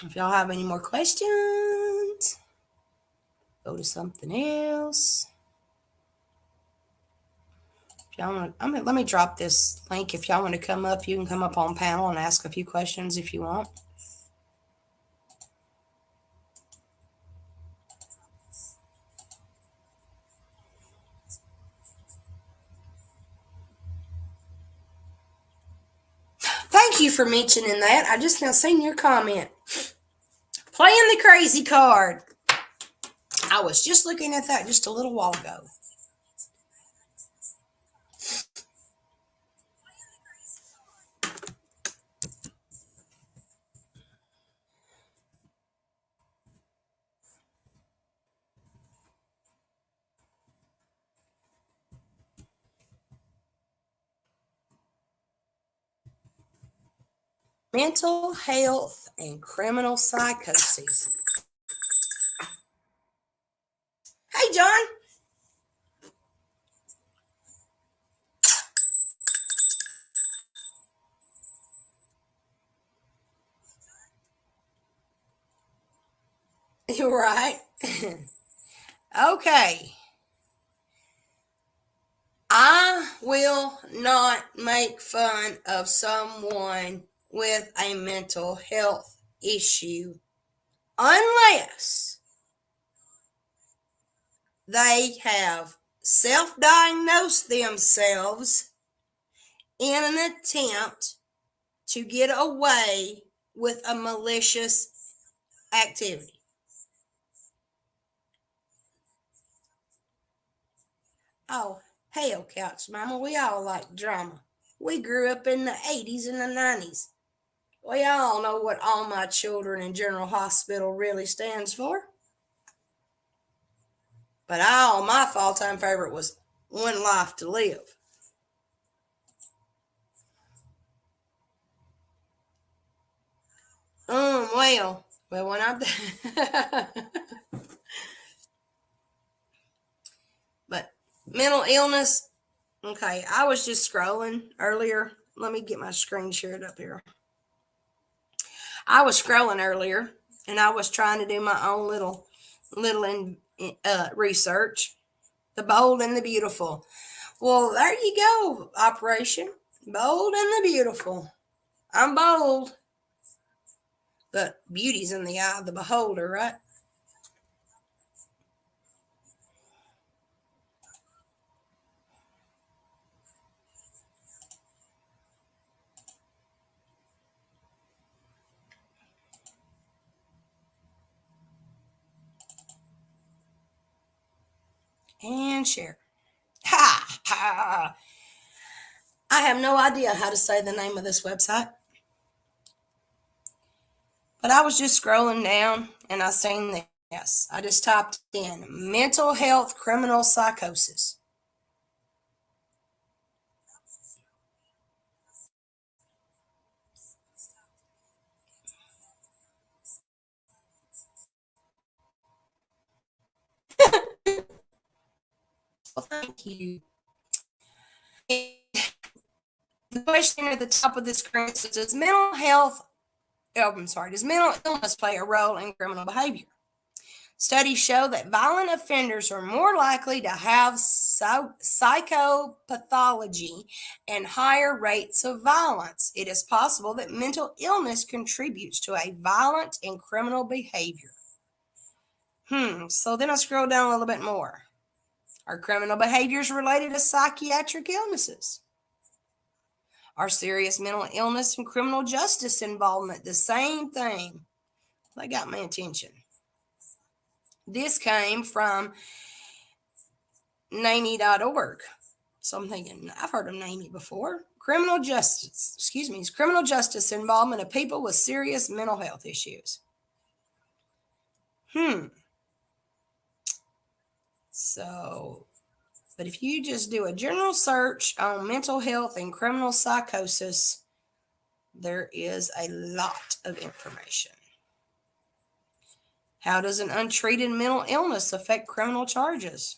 If y'all have any more questions, go to something else. If y'all want, let me drop this link. If y'all want to come up, you can come up on panel and ask a few questions if you want. Thank you for mentioning that. I just now seen your comment. Playing the crazy card. I was just looking at that just a little while ago. Mental health and criminal psychosis. Hey, John. You're right. Okay. I will not make fun of someone with a mental health issue unless they have self diagnosed themselves in an attempt to get away with a malicious activity. Oh, hell, Couch Mama, we all like drama. We grew up in the 80s and the 90s. We all know what All My Children in General Hospital really stands for. But my all-time favorite was One Life to Live. Well, when I but mental illness. Okay, I was just scrolling earlier. Let me get my screen shared up here. I was scrolling earlier, and I was trying to do my own little research. The bold and the beautiful. Well, there you go, Operation Bold and the Beautiful. I'm bold, but beauty's in the eye of the beholder, right? And share. Ha ha! I have no idea how to say the name of this website, but I was just scrolling down and I seen this. I just typed in mental health criminal psychosis. Well, thank you. The question at the top of the screen says, does mental illness play a role in criminal behavior? Studies show that violent offenders are more likely to have psychopathology and higher rates of violence. It is possible that mental illness contributes to a violent and criminal behavior. So then I scroll down a little bit more. Are criminal behaviors related to psychiatric illnesses? Are serious mental illness and criminal justice involvement the same thing? They got my attention. This came from NAMI.org. So I'm thinking, I've heard of NAMI before. Criminal justice involvement of people with serious mental health issues. So, but if you just do a general search on mental health and criminal psychosis, there is a lot of information. How does an untreated mental illness affect criminal charges?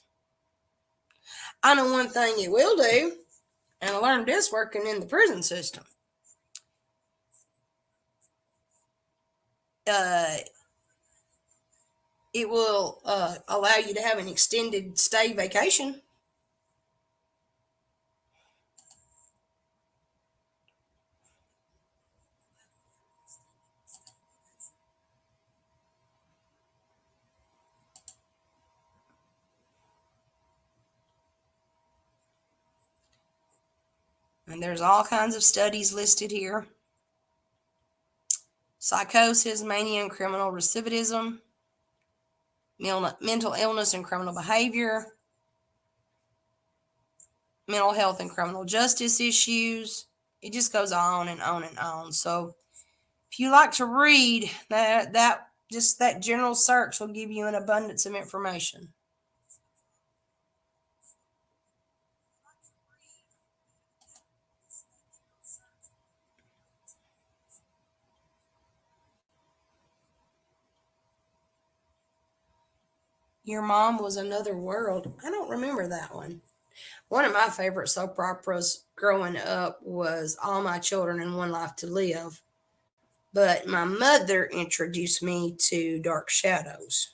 I know one thing it will do, and I learned this working in the prison system. Uh, it will allow you to have an extended stay vacation. And there's all kinds of studies listed here. Psychosis, mania, and criminal recidivism. mental illness and criminal behavior, mental health and criminal justice issues. It just goes on and on and on. So if you like to read, that just that general search will give you an abundance of information. Your Mom Was Another World. I don't remember that one. One of my favorite soap operas growing up was All My Children and One Life to Live. But my mother introduced me to Dark Shadows.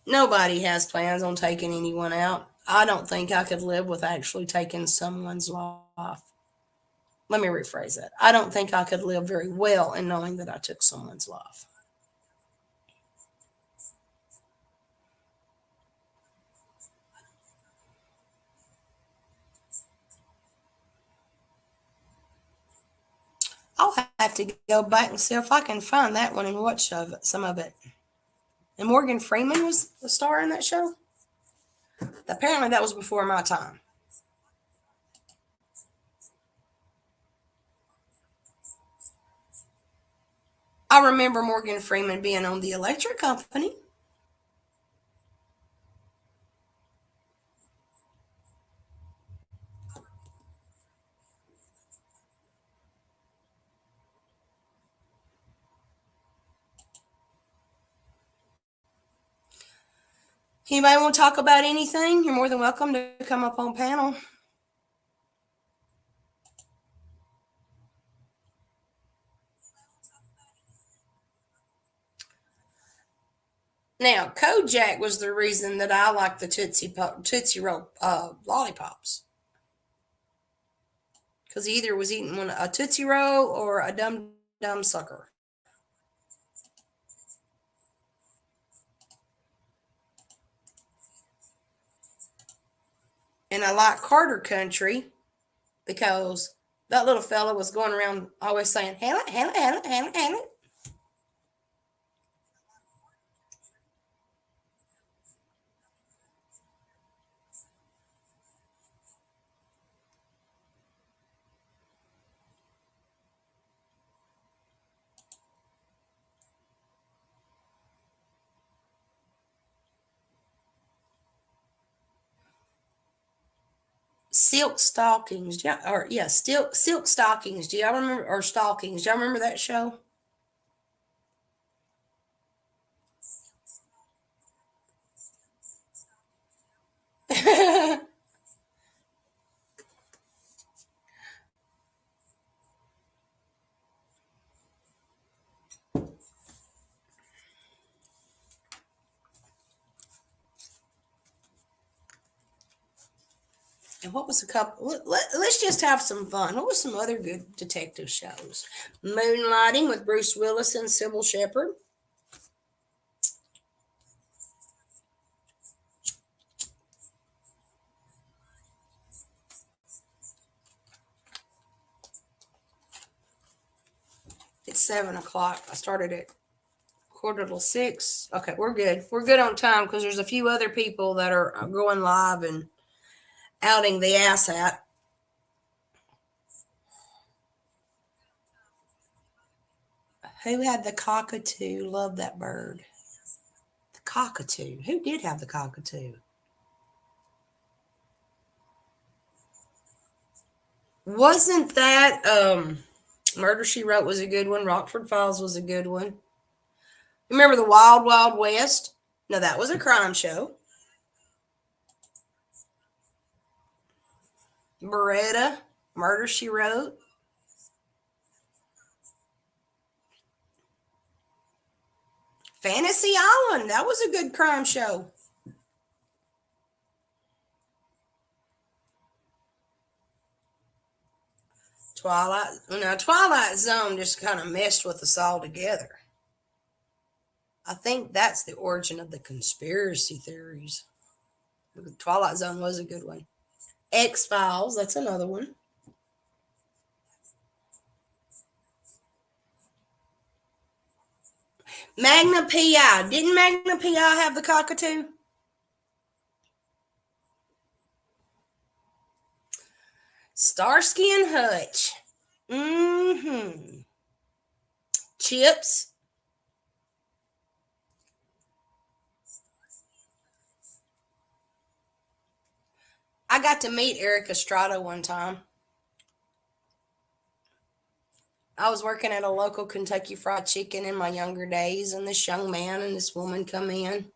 Nobody has plans on taking anyone out. I don't think I could live with actually taking someone's life. Let me rephrase that. I don't think I could live very well in knowing that I took someone's life. I'll have to go back and see if I can find that one and watch some of it. And Morgan Freeman was the star in that show. Apparently, that was before my time. I remember Morgan Freeman being on the electric company. Anybody want to talk about anything? You're more than welcome to come up on panel. Now, Kojak was the reason that I like the Tootsie Roll lollipops. Because he either was eating a Tootsie Roll or a Dum Dum Sucker. And I like Carter Country because that little fella was going around always saying, "Handle it, handle it, handle it, handle it, handle it." Silk Stockings, yeah, or yeah, Silk Stockings. Do y'all remember, or Stockings? Do y'all remember that show? And what was a couple? Let's just have some fun. What was some other good detective shows? Moonlighting with Bruce Willis and Sybil Shepherd. It's 7 o'clock. I started at quarter till 6. Okay, we're good. We're good on time because there's a few other people that are going live and outing the ass hat. Who had the cockatoo? Love that bird. The cockatoo. Who did have the cockatoo? Wasn't that Murder She Wrote was a good one. Rockford Files was a good one. Remember the Wild Wild West? No, that was a crime show. Beretta, Murder She Wrote. Fantasy Island, that was a good crime show. Twilight Zone just kind of messed with us all together. I think that's the origin of the conspiracy theories. Twilight Zone was a good one. X-Files, that's another one. Magna P.I. Didn't Magna P.I. have the cockatoo? Starsky and Hutch. Mm-hmm. Chips. I got to meet Eric Estrada one time. I was working at a local Kentucky Fried Chicken in my younger days, and this young man and this woman come in.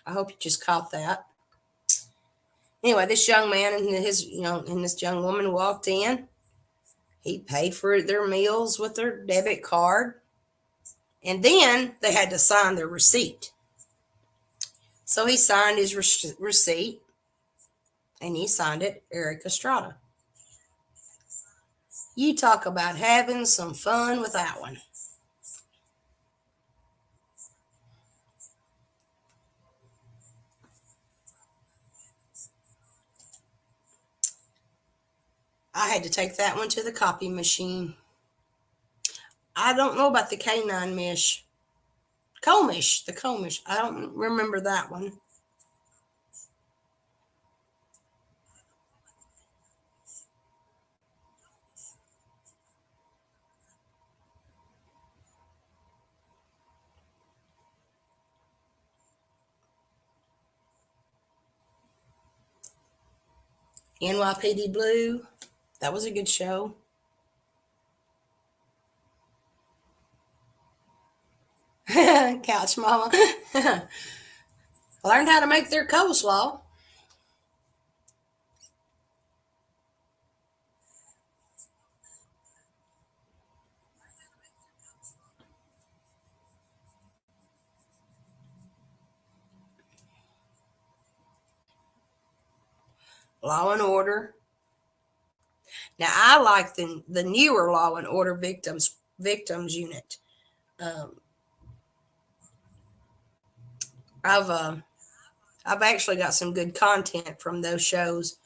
I hope you just caught that. Anyway, this young man and and this young woman walked in. He paid for their meals with their debit card, and then they had to sign their receipt. So he signed his receipt, and he signed it Eric Estrada. You talk about having some fun with that one. I had to take that one to the copy machine. I don't know about the canine mish. Comish, the Comish. I don't remember that one. NYPD Blue. That was a good show. Couch Mama. Learned how to make their coleslaw. Law and Order. Now I like the newer Law and Order victims unit. Um, I've uh, I've actually got some good content from those shows,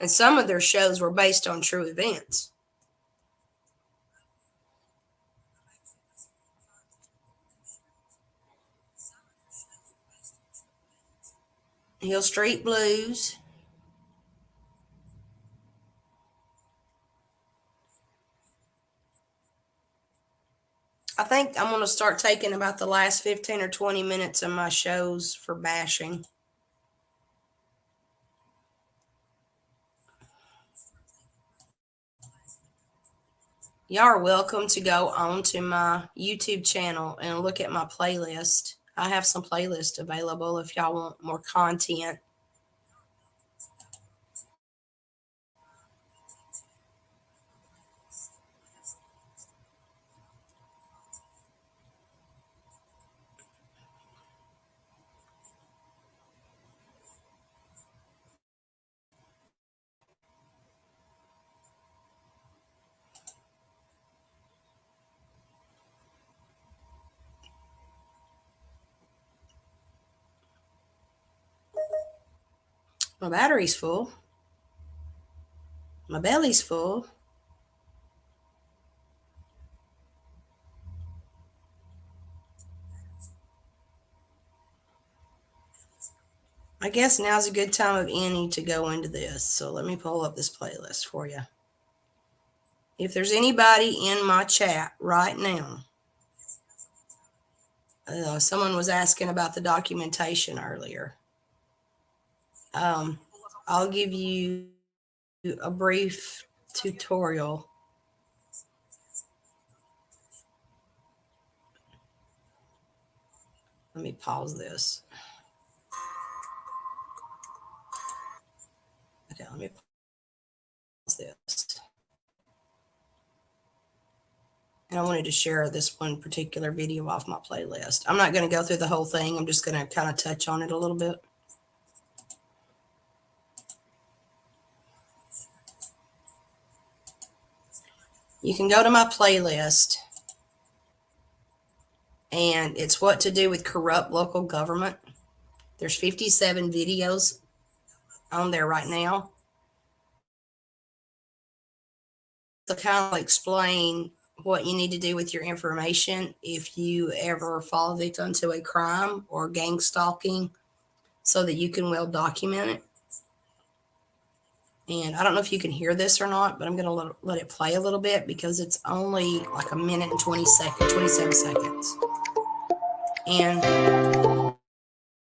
and some of their shows were based on true events. Hill Street Blues. I think I'm going to start taking about the last 15 or 20 minutes of my shows for bashing. Y'all are welcome to go on to my YouTube channel and look at my playlist. I have some playlists available if y'all want more content. My battery's full. My belly's full. I guess now's a good time of any to go into this. So let me pull up this playlist for you. If there's anybody in my chat right now, someone was asking about the documentation earlier. Um, I'll give you a brief tutorial. Let me pause this. Okay, let me pause this. And I wanted to share this one particular video off my playlist. I'm not going to go through the whole thing. I'm just going to kind of touch on it a little bit. You can go to my playlist, and it's what to do with corrupt local government. There's 57 videos on there right now. to kind of explain what you need to do with your information if you ever fall victim to a crime or gang stalking so that you can well document it. And I don't know if you can hear this or not, but I'm going to let it play a little bit because it's only like a minute and 20 seconds, 27 seconds. And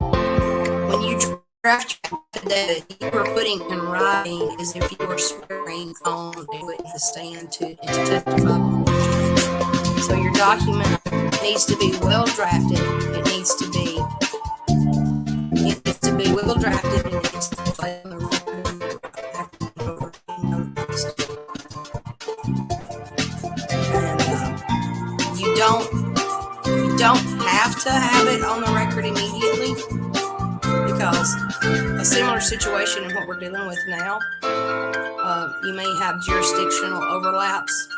when you draft your affidavit, you are putting in writing as if you were swearing on a witness stand to testify before the judge. So your document needs to be well drafted. It needs to be well drafted, and it needs to play on the record after noticed. And you don't have to have it on the record immediately because a similar situation in what we're dealing with now, you may have jurisdictional overlaps,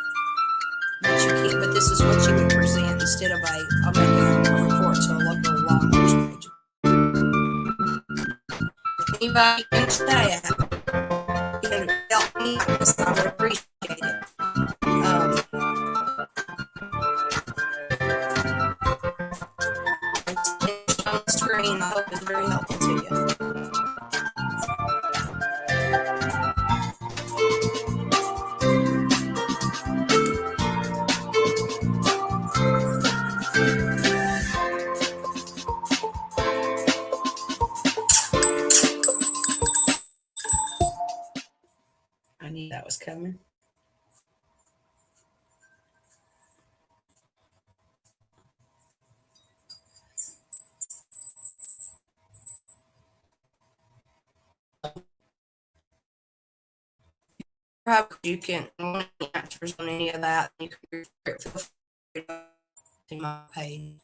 but you can't. But this is what you would present instead of I'll make a report to a local law enforcement agent. If anybody can staff can help me with this, I would appreciate it. It's on the screen. I hope it's very helpful to you. I knew that was coming. Perhaps you can want any answers on any of that. You can feel free to see my page.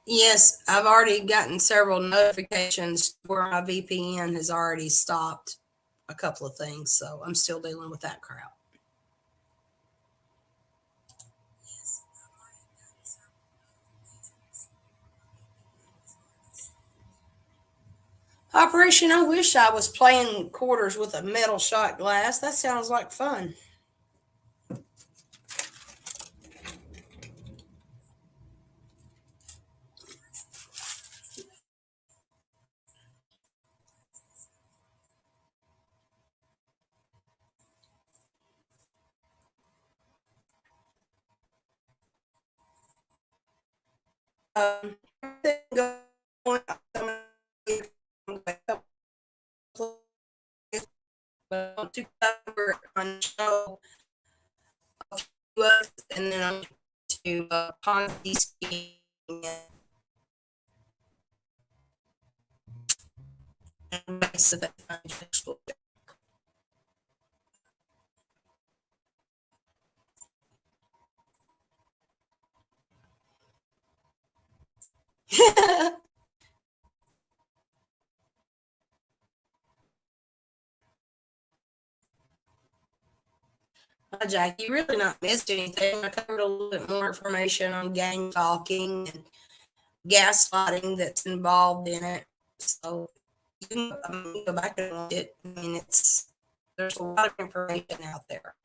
Yes, I've already gotten several notifications where my VPN has already stopped a couple of things, so I'm still dealing with that crowd. Operation I wish I was playing quarters with a metal shot glass. That sounds like fun. Everything going to cover on show a few others, and then I'm to Ponzi scheme and ways of financial exploitation. Jack, you really not missed anything. I covered a little bit more information on gang talking and gaslighting that's involved in it. So you can, go back and look at it. I mean, there's a lot of information out there.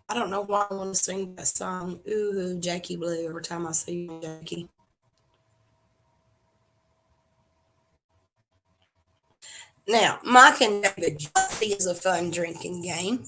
I don't know why I want to sing that song, Ooh, Jackie Blue, every time I see you, Jackie. Now, Mike and David Jealousy is a fun drinking game.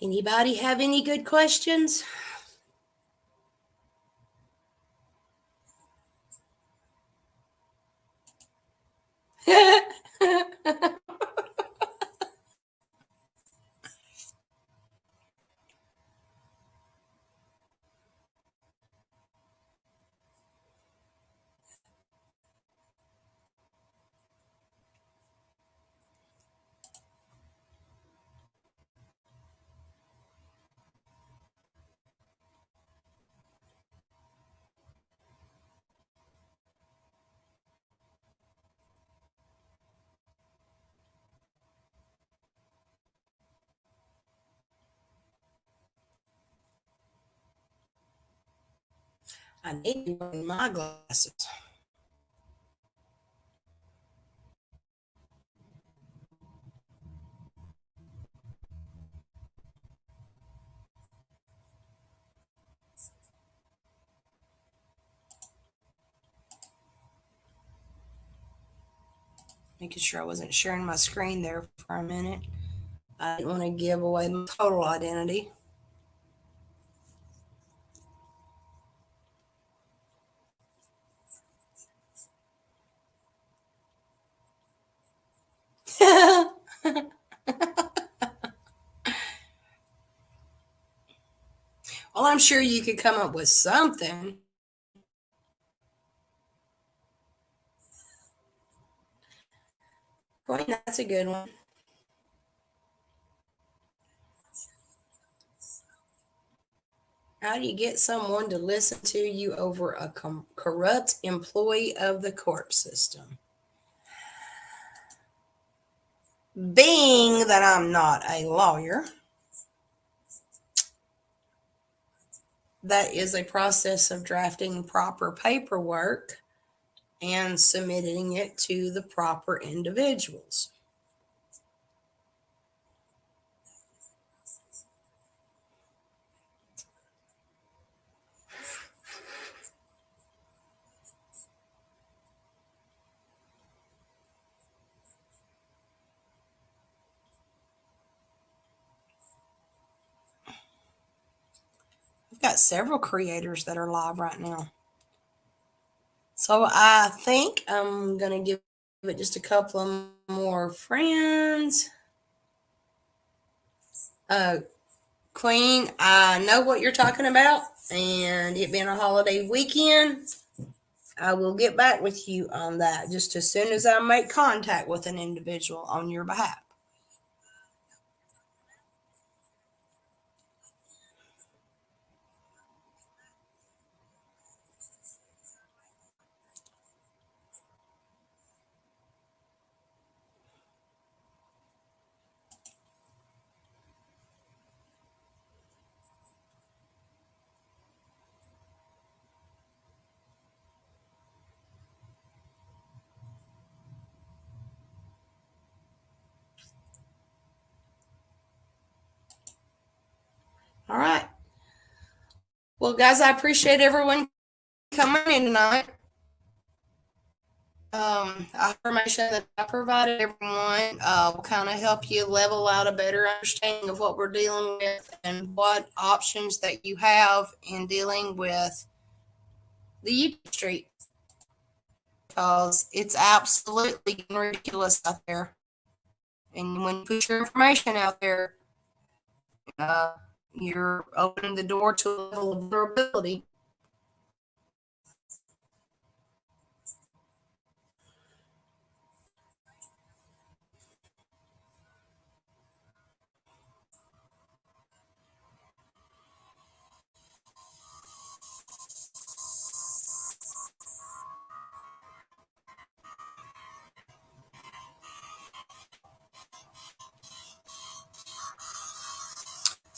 Anybody have any good questions? I need to wear my glasses. Making sure I wasn't sharing my screen there for a minute. I didn't want to give away my total identity. Well, I'm sure you could come up with something. Queen, that's a good one. How do you get someone to listen to you over a corrupt employee of the court system? Being that I'm not a lawyer, that is a process of drafting proper paperwork and submitting it to the proper individuals. I've got several creators that are live right now. So I think I'm going to give it just a couple of more friends. Queen, I know what you're talking about, and it being a holiday weekend, I will get back with you on that just as soon as I make contact with an individual on your behalf. All right. Well, guys, I appreciate everyone coming in tonight. Information that I provided everyone will kind of help you level out a better understanding of what we're dealing with and what options that you have in dealing with the YouTube street, because it's absolutely ridiculous out there. And when you put your information out there, uh, you're opening the door to a level of vulnerability.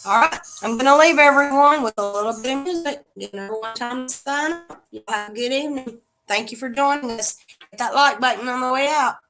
All right, I'm going to leave everyone with a little bit of music, giving everyone time to sign up. You have a good evening. Thank you for joining us. Hit that like button on the way out.